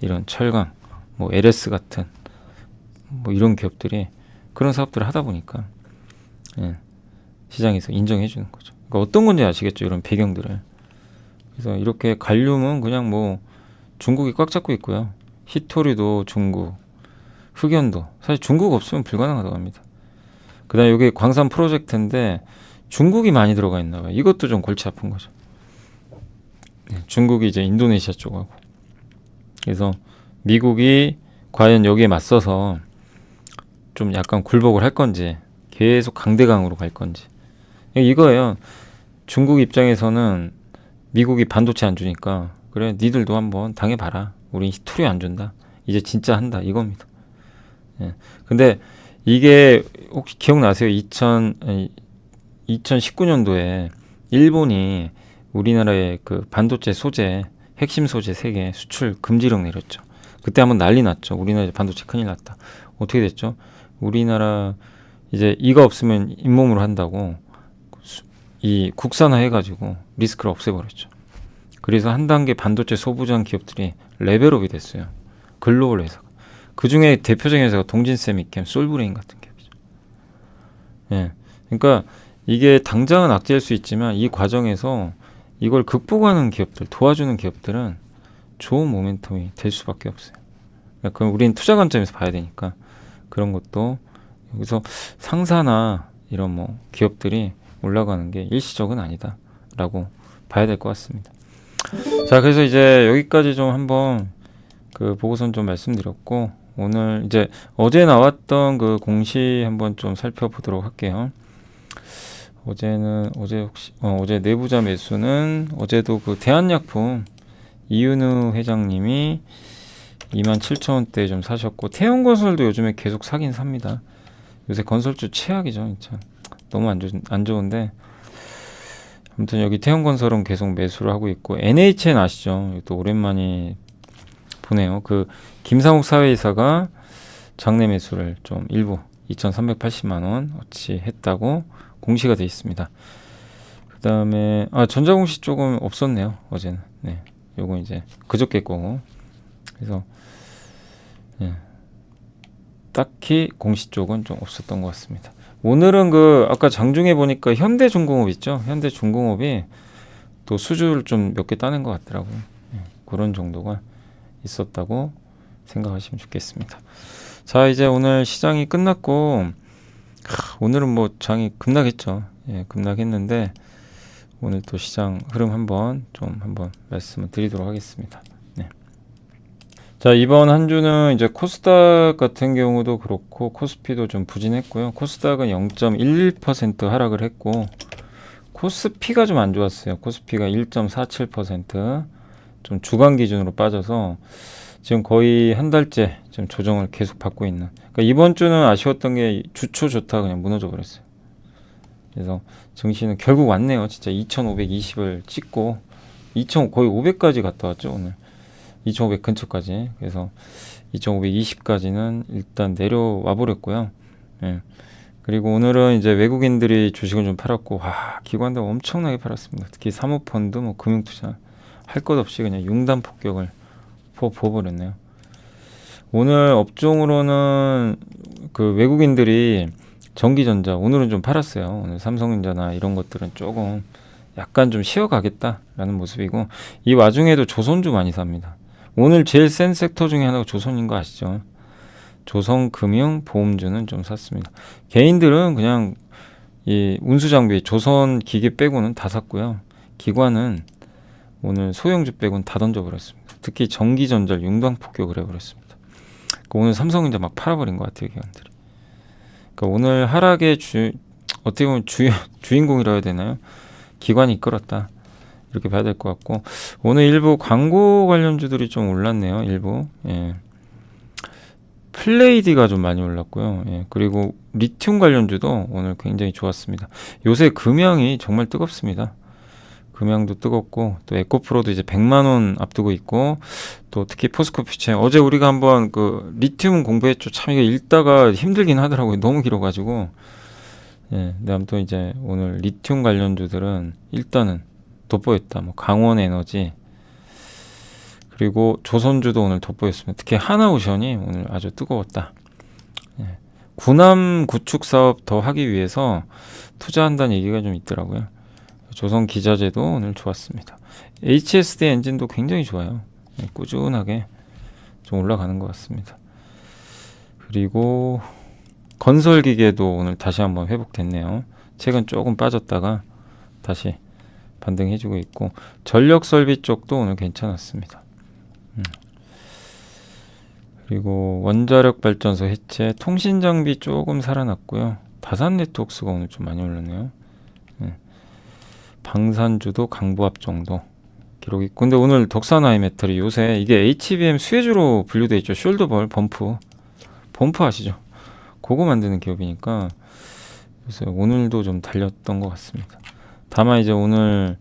이런 철강, 뭐 LS 같은 뭐 이런 기업들이 그런 사업들을 하다 보니까 예, 시장에서 인정해 주는 거죠. 그러니까 어떤 건지 아시겠죠? 이런 배경들을. 그래서 이렇게 갈륨은 그냥 뭐 중국이 꽉 잡고 있고요. 히토류도 중국, 흑연도 사실 중국 없으면 불가능하다고 합니다. 그 다음에 이게 광산 프로젝트인데 중국이 많이 들어가 있나 봐요. 이것도 좀 골치 아픈 거죠. 중국이 이제 인도네시아 쪽하고. 그래서 미국이 과연 여기에 맞서서 좀 약간 굴복을 할 건지 계속 강대강으로 갈 건지 이거예요. 중국 입장에서는 미국이 반도체 안 주니까 그래 니들도 한번 당해봐라. 우린 히토리 안 준다. 이제 진짜 한다 이겁니다. 예. 근데 이게 혹시 기억나세요? 2019년도에 일본이 우리나라의 그 반도체 소재 핵심 소재 3개 수출 금지령 내렸죠. 그때 한번 난리 났죠. 우리나라 반도체 큰일 났다. 어떻게 됐죠? 우리나라 이제 이거 없으면 잇몸으로 한다고 이 국산화 해가지고 리스크를 없애버렸죠. 그래서 한 단계 반도체 소부장 기업들이 레벨업이 됐어요. 글로벌 회사가. 그 중에 대표적인 회사가 동진세미캠, 솔브레인 같은 기업이죠. 예. 그러니까 이게 당장은 악재일 수 있지만 이 과정에서 이걸 극복하는 기업들, 도와주는 기업들은 좋은 모멘텀이 될 수밖에 없어요. 그럼 우리는 투자 관점에서 봐야 되니까 그런 것도 여기서 상사나 이런 뭐 기업들이 올라가는 게 일시적은 아니다라고 봐야 될 것 같습니다. 자, 그래서 이제 여기까지 좀 한번 그 보고선 좀 말씀드렸고 오늘 이제 어제 나왔던 그 공시 한번 좀 살펴보도록 할게요. 어제 내부자 매수는 어제도 그 대한약품 이윤우 회장님이 27,000원대 좀 사셨고 태형건설도 요즘에 계속 사긴 삽니다. 요새 건설주 최악이죠. 진짜 너무 안 좋은데 아무튼 여기 태형건설은 계속 매수를 하고 있고 NHN 아시죠? 또 오랜만에 보네요. 그 김상욱 사회이사가 장내 매수를 좀 일부 2,380만원 어치 했다고 공시가 돼 있습니다. 그 다음에 전자공시 조금 없었네요. 어제는. 네, 요거 이제 그저께 거고. 그래서 네, 딱히 공시 쪽은 좀 없었던 것 같습니다. 오늘은 그 아까 장중에 보니까 현대중공업 있죠. 현대중공업이 또 수주를 좀 몇 개 따낸 것 같더라고요. 네, 그런 정도가 있었다고 생각하시면 좋겠습니다. 자, 이제 오늘 시장이 끝났고 오늘은 뭐 장이 급락했죠. 예, 급락했는데 오늘 또 시장 흐름 한번 말씀을 드리도록 하겠습니다. 네. 자, 이번 한 주는 이제 코스닥 같은 경우도 그렇고 코스피도 좀 부진했고요. 코스닥은 0.11% 하락을 했고 코스피가 좀 안 좋았어요. 코스피가 1.47% 좀 주간 기준으로 빠져서 지금 거의 한 달째 지금 조정을 계속 받고 있는. 그러니까 이번 주는 아쉬웠던 게 주초 좋다 그냥 무너져 버렸어요. 그래서 증시는 결국 왔네요. 진짜 2,520을 찍고 거의 500까지 갔다 왔죠 오늘. 2,500 근처까지. 그래서 2,520까지는 일단 내려와 버렸고요. 예. 그리고 오늘은 이제 외국인들이 주식을 좀 팔았고 기관들 엄청나게 팔았습니다. 특히 사모펀드, 뭐 금융투자 할 것 없이 그냥 융단 폭격을 부어버렸네요. 오늘 업종으로는 그 외국인들이 전기전자 오늘은 좀 팔았어요. 오늘 삼성전자나 이런 것들은 조금 약간 좀 쉬어가겠다라는 모습이고 이 와중에도 조선주 많이 삽니다. 오늘 제일 센 섹터 중에 하나가 조선인 거 아시죠? 조선금융 보험주는 좀 샀습니다. 개인들은 그냥 이 운수장비 조선 기계 빼고는 다 샀고요. 기관은 오늘 소형주 빼고는 다 던져버렸습니다. 특히 전기전자 융단 폭격을 해버렸습니다. 그러니까 오늘 삼성전자 막 팔아버린 것 같아요, 기관들이. 그러니까 오늘 하락의 어떻게 보면 주인공이라 해야 되나요? 기관이 이끌었다. 이렇게 봐야 될 것 같고 오늘 일부 광고 관련주들이 좀 올랐네요. 일부. 예. 플레이디가 좀 많이 올랐고요. 예. 그리고 리튬 관련주도 오늘 굉장히 좋았습니다. 요새 금양이 정말 뜨겁습니다. 금양도 뜨겁고 또 에코프로도 이제 100만 원 앞두고 있고 또 특히 포스코퓨처 어제 우리가 한번 그 리튬 공부했죠. 참 이거 읽다가 힘들긴 하더라고요. 너무 길어가지고. 예. 근데 아무튼 이제 오늘 리튬 관련주들은 일단은 돋보였다. 뭐 강원에너지 그리고 조선주도 오늘 돋보였습니다. 특히 하나오션이 오늘 아주 뜨거웠다. 예. 군함 구축 사업 더 하기 위해서 투자한다는 얘기가 좀 있더라고요. 조선 기자재도 오늘 좋았습니다. HSD 엔진도 굉장히 좋아요. 예, 꾸준하게 좀 올라가는 것 같습니다. 그리고 건설기계도 오늘 다시 한번 회복됐네요. 최근 조금 빠졌다가 다시 반등해주고 있고, 전력 설비 쪽도 오늘 괜찮았습니다. 그리고 원자력 발전소 해체, 통신 장비 조금 살아났고요. 다산 네트워크스가 오늘 좀 많이 올랐네요. 방산주도 강보합 정도 기록이 있고, 근데 오늘 덕산 하이메탈이 요새 이게 HBM 수혜주로 분류되어 있죠. 숄더볼 범프 아시죠? 그거 만드는 기업이니까 그래서 오늘도 좀 달렸던 것 같습니다. 다만 이제 오늘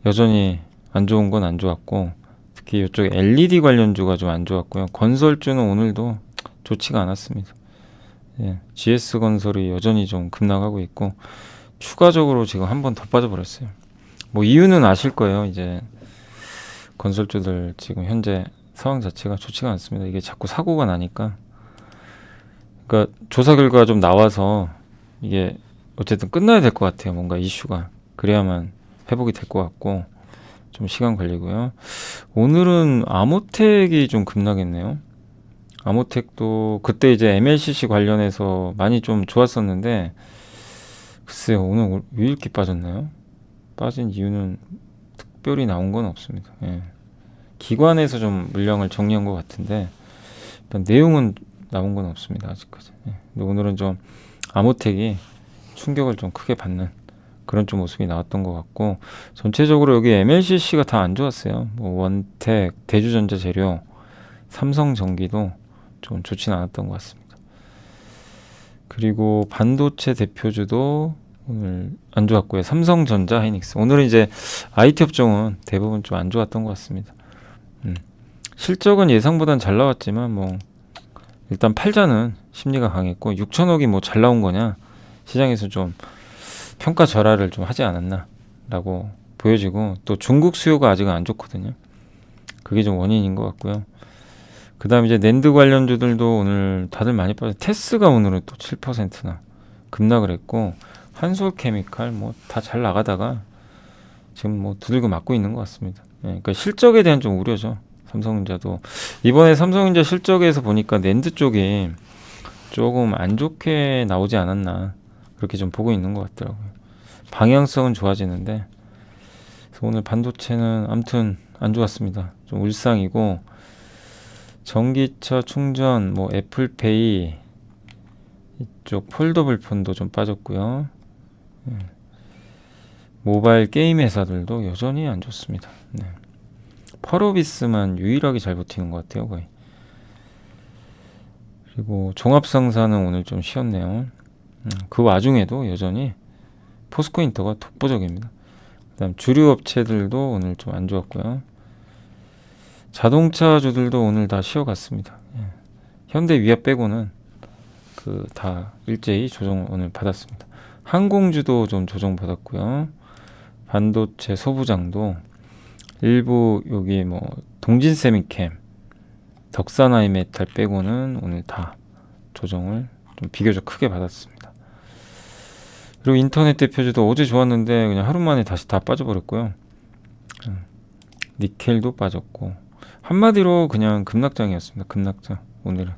여전히 안 좋은 건 안 좋았고, 특히 이쪽에 LED 관련주가 좀 안 좋았고요. 건설주는 오늘도 좋지가 않았습니다. GS건설이 여전히 좀 급락하고 있고, 추가적으로 지금 한 번 더 빠져버렸어요. 뭐 이유는 아실 거예요. 이제 건설주들 지금 현재 상황 자체가 좋지가 않습니다. 이게 자꾸 사고가 나니까, 그러니까 조사 결과가 좀 나와서 이게 어쨌든 끝나야 될 것 같아요. 뭔가 이슈가 그래야만 회복이 될 것 같고, 좀 시간 걸리고요. 오늘은 아모텍이 좀 급락했네요. 아모텍도 그때 이제 MLCC 관련해서 많이 좀 좋았었는데, 글쎄요, 오늘 왜 이렇게 빠졌나요? 빠진 이유는 특별히 나온 건 없습니다. 기관에서 좀 물량을 정리한 것 같은데, 일단 내용은 나온 건 없습니다. 아직까지. 근데 오늘은 좀 아모텍이 충격을 좀 크게 받는 그런 좀 모습이 나왔던 것 같고, 전체적으로 여기 MLCC가 다 안 좋았어요. 뭐 원택, 대주전자재료, 삼성전기도 좀 좋지는 않았던 것 같습니다. 그리고 반도체 대표주도 오늘 안 좋았고요. 삼성전자, 하이닉스. 오늘은 이제 IT 업종은 대부분 좀 안 좋았던 것 같습니다. 실적은 예상보단 잘 나왔지만 뭐 일단 팔자는 심리가 강했고, 6천억이 뭐 잘 나온 거냐, 시장에서 좀 평가 절하를 좀 하지 않았나 라고 보여지고, 또 중국 수요가 아직은 안 좋거든요. 그게 좀 원인인 것 같고요. 그 다음 이제 낸드 관련주들도 오늘 다들 많이 빠져. 테스가 오늘은 또 7%나 급락을 했고, 한솔케미칼 뭐 다 잘 나가다가 지금 뭐 두들겨 맞고 있는 것 같습니다. 그러니까 실적에 대한 좀 우려죠. 삼성전자도 이번에 삼성전자 실적에서 보니까 낸드 쪽이 조금 안 좋게 나오지 않았나, 그렇게 좀 보고 있는 것 같더라고요. 방향성은 좋아지는데, 그래서 오늘 반도체는 아무튼 안 좋았습니다. 좀 울상이고, 전기차 충전, 뭐 애플페이 이쪽 폴더블 폰도 좀 빠졌고요. 모바일 게임 회사들도 여전히 안 좋습니다. 펄어비스만 유일하게 잘 버티는 것 같아요, 거의. 그리고 종합상사는 오늘 좀 쉬었네요. 그 와중에도 여전히 포스코인터가 독보적입니다. 그다음 주류 업체들도 오늘 좀 안 좋았고요. 자동차주들도 오늘 다 쉬어갔습니다. 현대 위아 빼고는 그 다 일제히 조정을 오늘 받았습니다. 항공주도 좀 조정 받았고요. 반도체 소부장도 일부 여기 뭐 동진세미캠, 덕산하이메탈 빼고는 오늘 다 조정을 좀 비교적 크게 받았습니다. 그리고 인터넷 대표주도 어제 좋았는데 그냥 하루 만에 다시 다 빠져버렸고요. 니켈도 빠졌고, 한마디로 그냥 급락장이었습니다. 급락장 오늘은.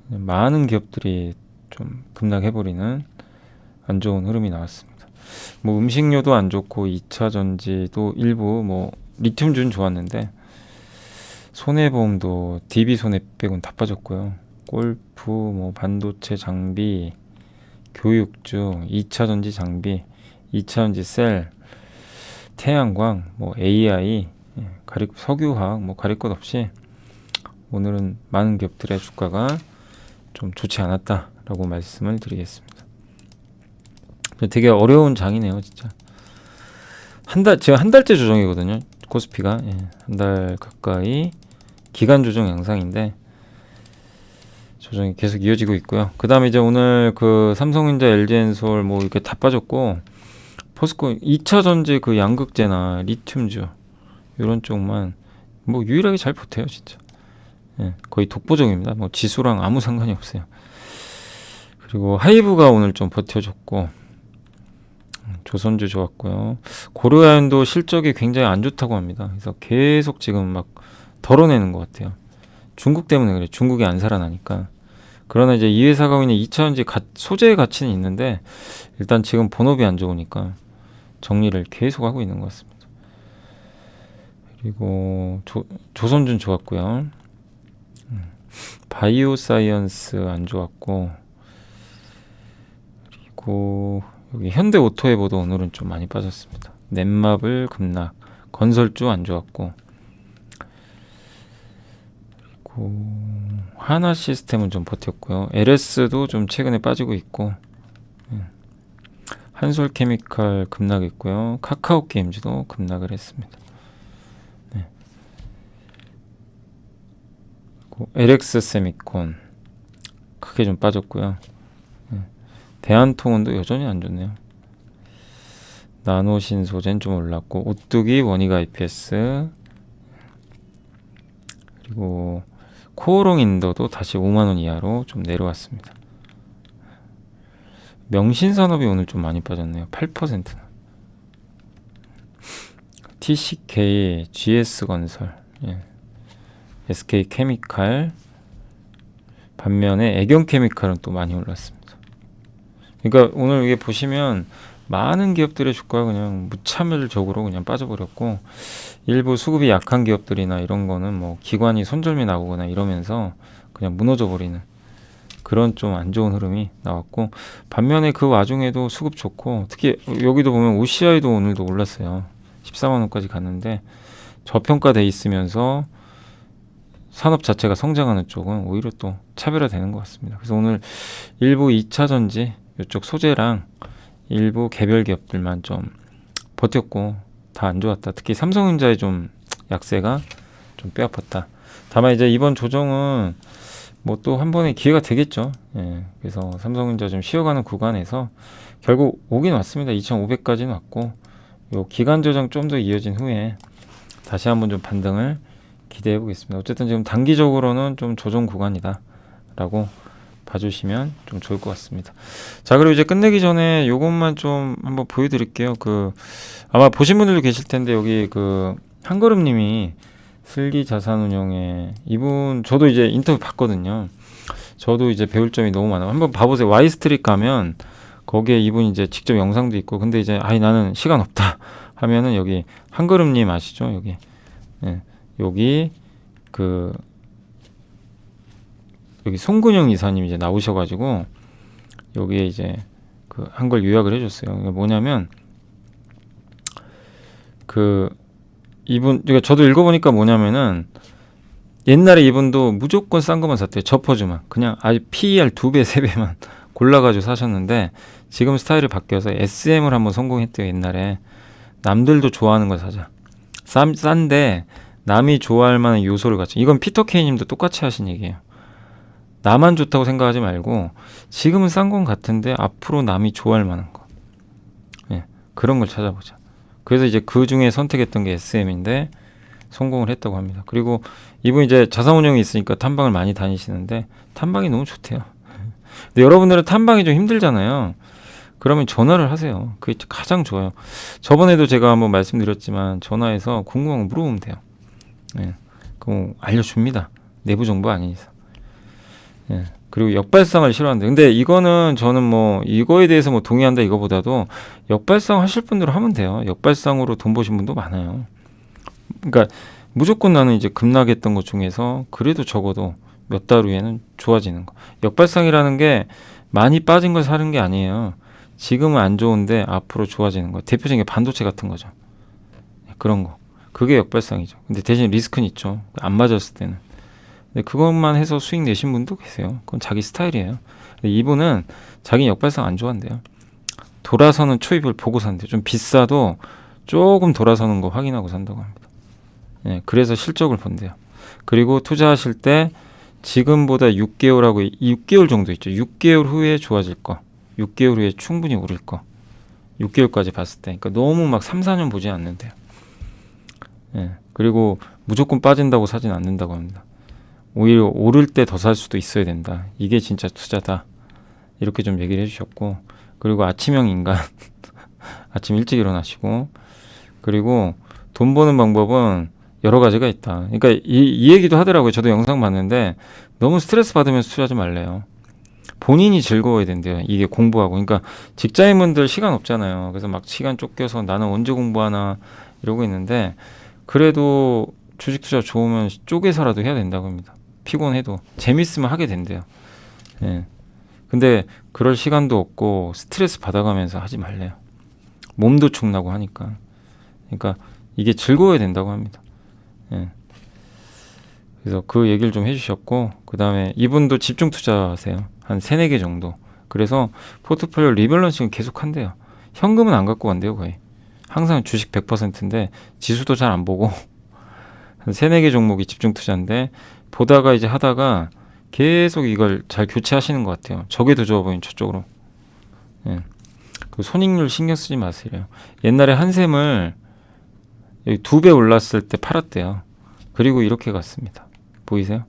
많은 기업들이 좀 급락해버리는 안 좋은 흐름이 나왔습니다. 뭐 음식료도 안 좋고, 2차 전지도 일부 뭐 리튬주는 좋았는데, 손해보험도 DB 손해 빼곤 다 빠졌고요. 골프, 뭐 반도체 장비, 교육주, 2차 전지 장비, 2차 전지 셀, 태양광, 뭐 AI, 석유화학, 뭐 가릴 것 없이 오늘은 많은 기업들의 주가가 좀 좋지 않았다라고 말씀을 드리겠습니다. 되게 어려운 장이네요, 진짜. 지금 한 달째 조정이거든요, 코스피가. 한 달 가까이 기간 조정 양상인데 조정이 계속 이어지고 있고요. 그 다음에 이제 오늘 그 삼성전자, LG엔솔 뭐 이렇게 다 빠졌고, 포스코 2차 전지 그 양극재나 리튬주 이런 쪽만 뭐 유일하게 잘 버텨요, 진짜. 거의 독보적입니다. 뭐 지수랑 아무 상관이 없어요. 그리고 하이브가 오늘 좀 버텨줬고, 조선주 좋았고요. 고려아연도 실적이 굉장히 안 좋다고 합니다. 그래서 계속 지금 막 덜어내는 것 같아요. 중국 때문에 그래. 중국이 안 살아나니까. 그러나 이제 이 회사가 갖고 있는 2차전지 소재의 가치는 있는데 일단 지금 본업이 안 좋으니까 정리를 계속 하고 있는 것 같습니다. 그리고 조선준 좋았고요. 바이오 사이언스 안 좋았고, 그리고 여기 현대 오토에보도 오늘은 좀 많이 빠졌습니다. 넷마블 급락, 건설주 안 좋았고, 그리고 하나 시스템은 좀 버텼고요. LS도 좀 최근에 빠지고 있고, 한솔 케미칼 급락했고요. 카카오 게임즈도 급락을 했습니다. 네. LX 세미콘 크게 좀 빠졌고요. 대한통운도 여전히 안 좋네요. 나노신소재는 좀 올랐고, 오뚜기, 원익 IPS, 그리고 코오롱인더도 다시 5만원 이하로 좀 내려왔습니다. 명신산업이 오늘 좀 많이 빠졌네요. 8%나. TCK, GS건설, SK케미칼, 반면에 애경케미칼은 또 많이 올랐습니다. 그러니까 오늘 이게 보시면 많은 기업들의 주가가 그냥 무차별적으로 그냥 빠져버렸고, 일부 수급이 약한 기업들이나 이런 거는 뭐 기관이 손절미 나오거나 이러면서 그냥 무너져 버리는 그런 좀 안 좋은 흐름이 나왔고, 반면에 그 와중에도 수급 좋고, 특히 여기도 보면 OCI도 오늘도 올랐어요. 14만원까지 갔는데 저평가돼 있으면서 산업 자체가 성장하는 쪽은 오히려 또 차별화되는 것 같습니다. 그래서 오늘 일부 2차전지 이쪽 소재랑 일부 개별 기업들만 좀 버텼고 다 안 좋았다. 특히 삼성전자의 좀 약세가 좀 뼈아팠다. 다만 이제 이번 조정은 뭐 또 한 번의 기회가 되겠죠. 그래서 삼성전자 좀 쉬어가는 구간에서 결국 오긴 왔습니다. 2,500까지는 왔고, 요 기간 조정 좀 더 이어진 후에 다시 한번 좀 반등을 기대해 보겠습니다. 어쨌든 지금 단기적으로는 좀 조정 구간이다 라고 봐주시면 좀 좋을 것 같습니다. 자, 그리고 이제 끝내기 전에 요것만 좀 한번 보여드릴게요. 아마 보신 분들도 계실 텐데, 여기 한걸음님이 슬기 자산운용에 이분 저도 이제 인터뷰 봤거든요. 저도 이제 배울 점이 너무 많아요. 한번 봐보세요. 와이스트릿 가면 거기에 이분 이제 직접 영상도 있고, 근데 이제 나는 시간 없다 하면은 여기 한걸음님 아시죠? 여기 여기 송근영 이사님 이제 나오셔가지고 여기에 이제 한걸 요약을 해줬어요. 그러니까 뭐냐면 이분, 그러니까 저도 읽어보니까 뭐냐면은 옛날에 이분도 무조건 싼 것만 샀대요. 저퍼즈만. 그냥 아주 PER 2배, 3배만 골라가지고 사셨는데 지금 스타일이 바뀌어서 SM을 한번 성공했대요. 옛날에 남들도 좋아하는 걸 사자. 싼데 남이 좋아할 만한 요소를 갖춰. 이건 피터 케이 님도 똑같이 하신 얘기예요. 나만 좋다고 생각하지 말고 지금은 싼 건 같은데 앞으로 남이 좋아할 만한 거. 그런 걸 찾아보자. 그래서 이제 그 중에 선택했던 게 SM인데 성공을 했다고 합니다. 그리고 이분 이제 자산운용이 있으니까 탐방을 많이 다니시는데 탐방이 너무 좋대요. 근데 여러분들은 탐방이 좀 힘들잖아요. 그러면 전화를 하세요. 그게 가장 좋아요. 저번에도 제가 한번 말씀드렸지만 전화해서 궁금한 거 물어보면 돼요. 그럼 알려줍니다. 내부 정보 아닌 이상. 그리고 역발상을 싫어하는데, 근데 이거는 저는 뭐 이거에 대해서 뭐 동의한다 이거보다도 역발상 하실 분들은 하면 돼요. 역발상으로 돈 버신 분도 많아요. 그러니까 무조건 나는 이제 급락했던 것 중에서 그래도 적어도 몇 달 후에는 좋아지는 거. 역발상이라는 게 많이 빠진 걸 사는 게 아니에요. 지금은 안 좋은데 앞으로 좋아지는 거. 대표적인 게 반도체 같은 거죠. 그런 거. 그게 역발상이죠. 근데 대신 리스크는 있죠. 안 맞았을 때는. 근데 그것만 해서 수익 내신 분도 계세요. 그건 자기 스타일이에요. 근데 이분은 자기 역발상 안 좋아한대요. 돌아서는 초입을 보고 산대요. 좀 비싸도 조금 돌아서는 거 확인하고 산다고 합니다. 그래서 실적을 본대요. 그리고 투자하실 때 지금보다 6개월하고 6개월 정도 있죠. 6개월 후에 좋아질 거, 6개월 후에 충분히 오를 거, 6개월까지 봤을 때. 그러니까 너무 막 3, 4년 보지 않는데요. 그리고 무조건 빠진다고 사진 않는다고 합니다. 오히려 오를 때 더 살 수도 있어야 된다. 이게 진짜 투자다. 이렇게 좀 얘기를 해주셨고, 그리고 아침형 인간 아침 일찍 일어나시고, 그리고 돈 버는 방법은 여러 가지가 있다. 그러니까 이 얘기도 하더라고요. 저도 영상 봤는데 너무 스트레스 받으면서 투자하지 말래요. 본인이 즐거워야 된대요. 이게 공부하고. 그러니까 직장인분들 시간 없잖아요. 그래서 막 시간 쫓겨서 나는 언제 공부하나 이러고 있는데 그래도 주식 투자 좋으면 쪼개서라도 해야 된다고 합니다. 피곤해도 재밌으면 하게 된대요. 예. 근데 그럴 시간도 없고 스트레스 받아가면서 하지 말래요. 몸도 축나고 하니까. 그러니까 이게 즐거워야 된다고 합니다. 예. 그래서 그 얘기를 좀 해주셨고, 그 다음에 이분도 집중 투자하세요. 한 3, 4개 정도. 그래서 포트폴리오 리밸런싱을 계속 한대요. 현금은 안 갖고 간대요, 거의. 항상 주식 100%인데 지수도 잘 안 보고 한 3, 4개 종목이 집중 투자인데 보다가 이제 하다가 계속 이걸 잘 교체하시는 것 같아요. 저게 더 좋아 보이는 저쪽으로. 예. 그 손익률 신경 쓰지 마세요. 옛날에 한샘을 2배 올랐을 때 팔았대요. 그리고 이렇게 갔습니다. 보이세요?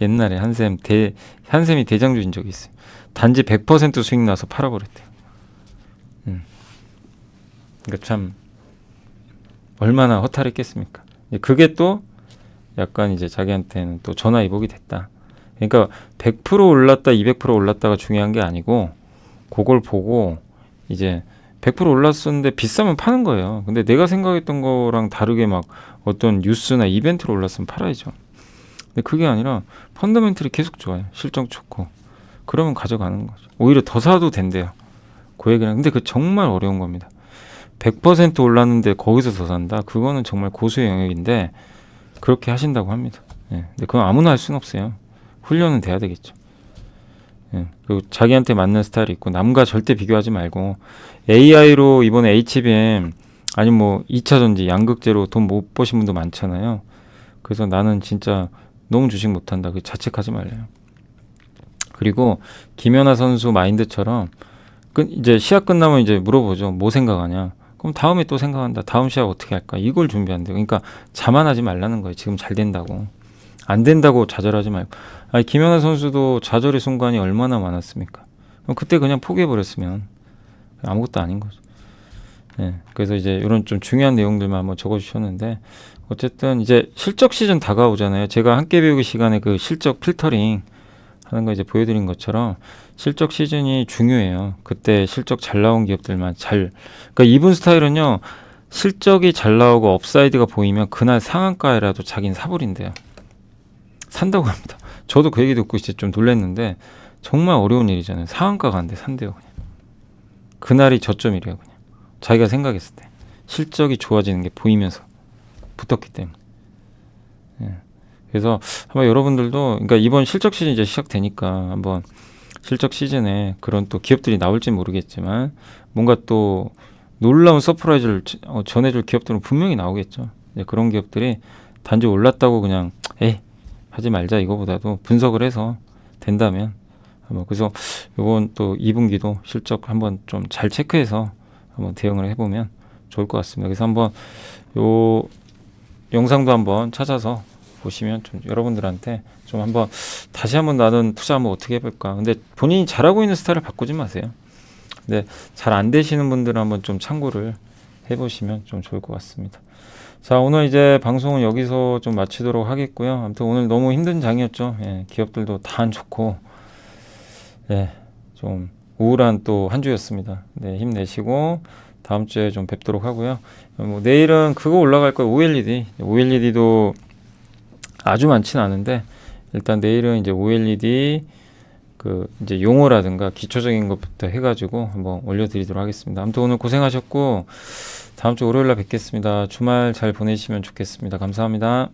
옛날에 한샘이 대장주인 적이 있어요. 단지 100% 수익 나서 팔아버렸대요. 그러니까 참 얼마나 허탈했겠습니까? 그게 또 약간 이제 자기한테는 또 전화위복이 됐다. 그러니까 100% 올랐다, 200% 올랐다가 중요한 게 아니고 그걸 보고 이제 100% 올랐었는데 비싸면 파는 거예요. 근데 내가 생각했던 거랑 다르게 막 어떤 뉴스나 이벤트로 올랐으면 팔아야죠. 근데 그게 아니라 펀더멘털이 계속 좋아요. 실적 좋고. 그러면 가져가는 거죠. 오히려 더 사도 된대요. 그 얘기는. 근데 그 정말 어려운 겁니다. 100% 올랐는데 거기서 더 산다? 그거는 정말 고수의 영역인데 그렇게 하신다고 합니다. 예. 근데 그건 아무나 할 수는 없어요. 훈련은 돼야 되겠죠. 예. 그리고 자기한테 맞는 스타일이 있고 남과 절대 비교하지 말고 AI로 이번에 HBM 아니면 뭐 2차전지 양극재로 돈 못 버신 분도 많잖아요. 그래서 나는 진짜 너무 주식 못한다. 그 자책하지 말래요. 그리고 김연아 선수 마인드처럼 이제 시합 끝나면 이제 물어보죠. 뭐 생각하냐? 그럼 다음에 또 생각한다. 다음 시합 어떻게 할까? 이걸 준비한대요. 그러니까 자만하지 말라는 거예요. 지금 잘 된다고. 안 된다고 좌절하지 말고. 아니, 김연아 선수도 좌절의 순간이 얼마나 많았습니까? 그럼 그때 그냥 포기해버렸으면 아무것도 아닌 거죠. 네, 그래서 이제 이런 좀 중요한 내용들만 한번 적어주셨는데 어쨌든 이제 실적 시즌 다가오잖아요. 제가 함께 배우기 시간에 그 실적 필터링 하는 거 이제 보여드린 것처럼 실적 시즌이 중요해요. 그때 실적 잘 나온 기업들만 그러니까 이분 스타일은요. 실적이 잘 나오고 업사이드가 보이면 그날 상한가에라도 자기는 사버린대요. 산다고 합니다. 저도 그 얘기 듣고 이제 좀 놀랐는데 정말 어려운 일이잖아요. 상한가가 안 돼 산대요. 그냥. 그날이 저점이래요. 그냥. 자기가 생각했을 때. 실적이 좋아지는 게 보이면서 붙었기 때문에. 예. 그래서 한번 여러분들도 그러니까 이번 실적 시즌 이제 시작되니까 한번 실적 시즌에 그런 또 기업들이 나올지 모르겠지만 뭔가 또 놀라운 서프라이즈를 전해줄 기업들은 분명히 나오겠죠. 그런 기업들이 단지 올랐다고 그냥 하지 말자 이거보다도 분석을 해서 된다면 한번 그래서 이번 또 2분기도 실적 한번 좀 잘 체크해서 한번 대응을 해보면 좋을 것 같습니다. 그래서 한번 요 영상도 한번 찾아서 보시면 좀 여러분들한테 좀 한번 다시 한번 나는 투자 한번 어떻게 해볼까. 근데 본인이 잘하고 있는 스타일을 바꾸지 마세요. 근데 잘 안 되시는 분들은 한번 좀 참고를 해보시면 좀 좋을 것 같습니다. 자, 오늘 이제 방송은 여기서 좀 마치도록 하겠고요. 아무튼 오늘 너무 힘든 장이었죠. 예, 기업들도 다 안 좋고, 예, 좀 우울한 또 한 주였습니다. 네, 힘내시고 다음 주에 좀 뵙도록 하고요. 뭐 내일은 그거 올라갈 거예요. OLED도 아주 많지는 않은데 일단 내일은 이제 OLED 그 이제 용어라든가 기초적인 것부터 해가지고 한번 올려드리도록 하겠습니다. 아무튼 오늘 고생하셨고 다음 주 월요일 날 뵙겠습니다. 주말 잘 보내시면 좋겠습니다. 감사합니다.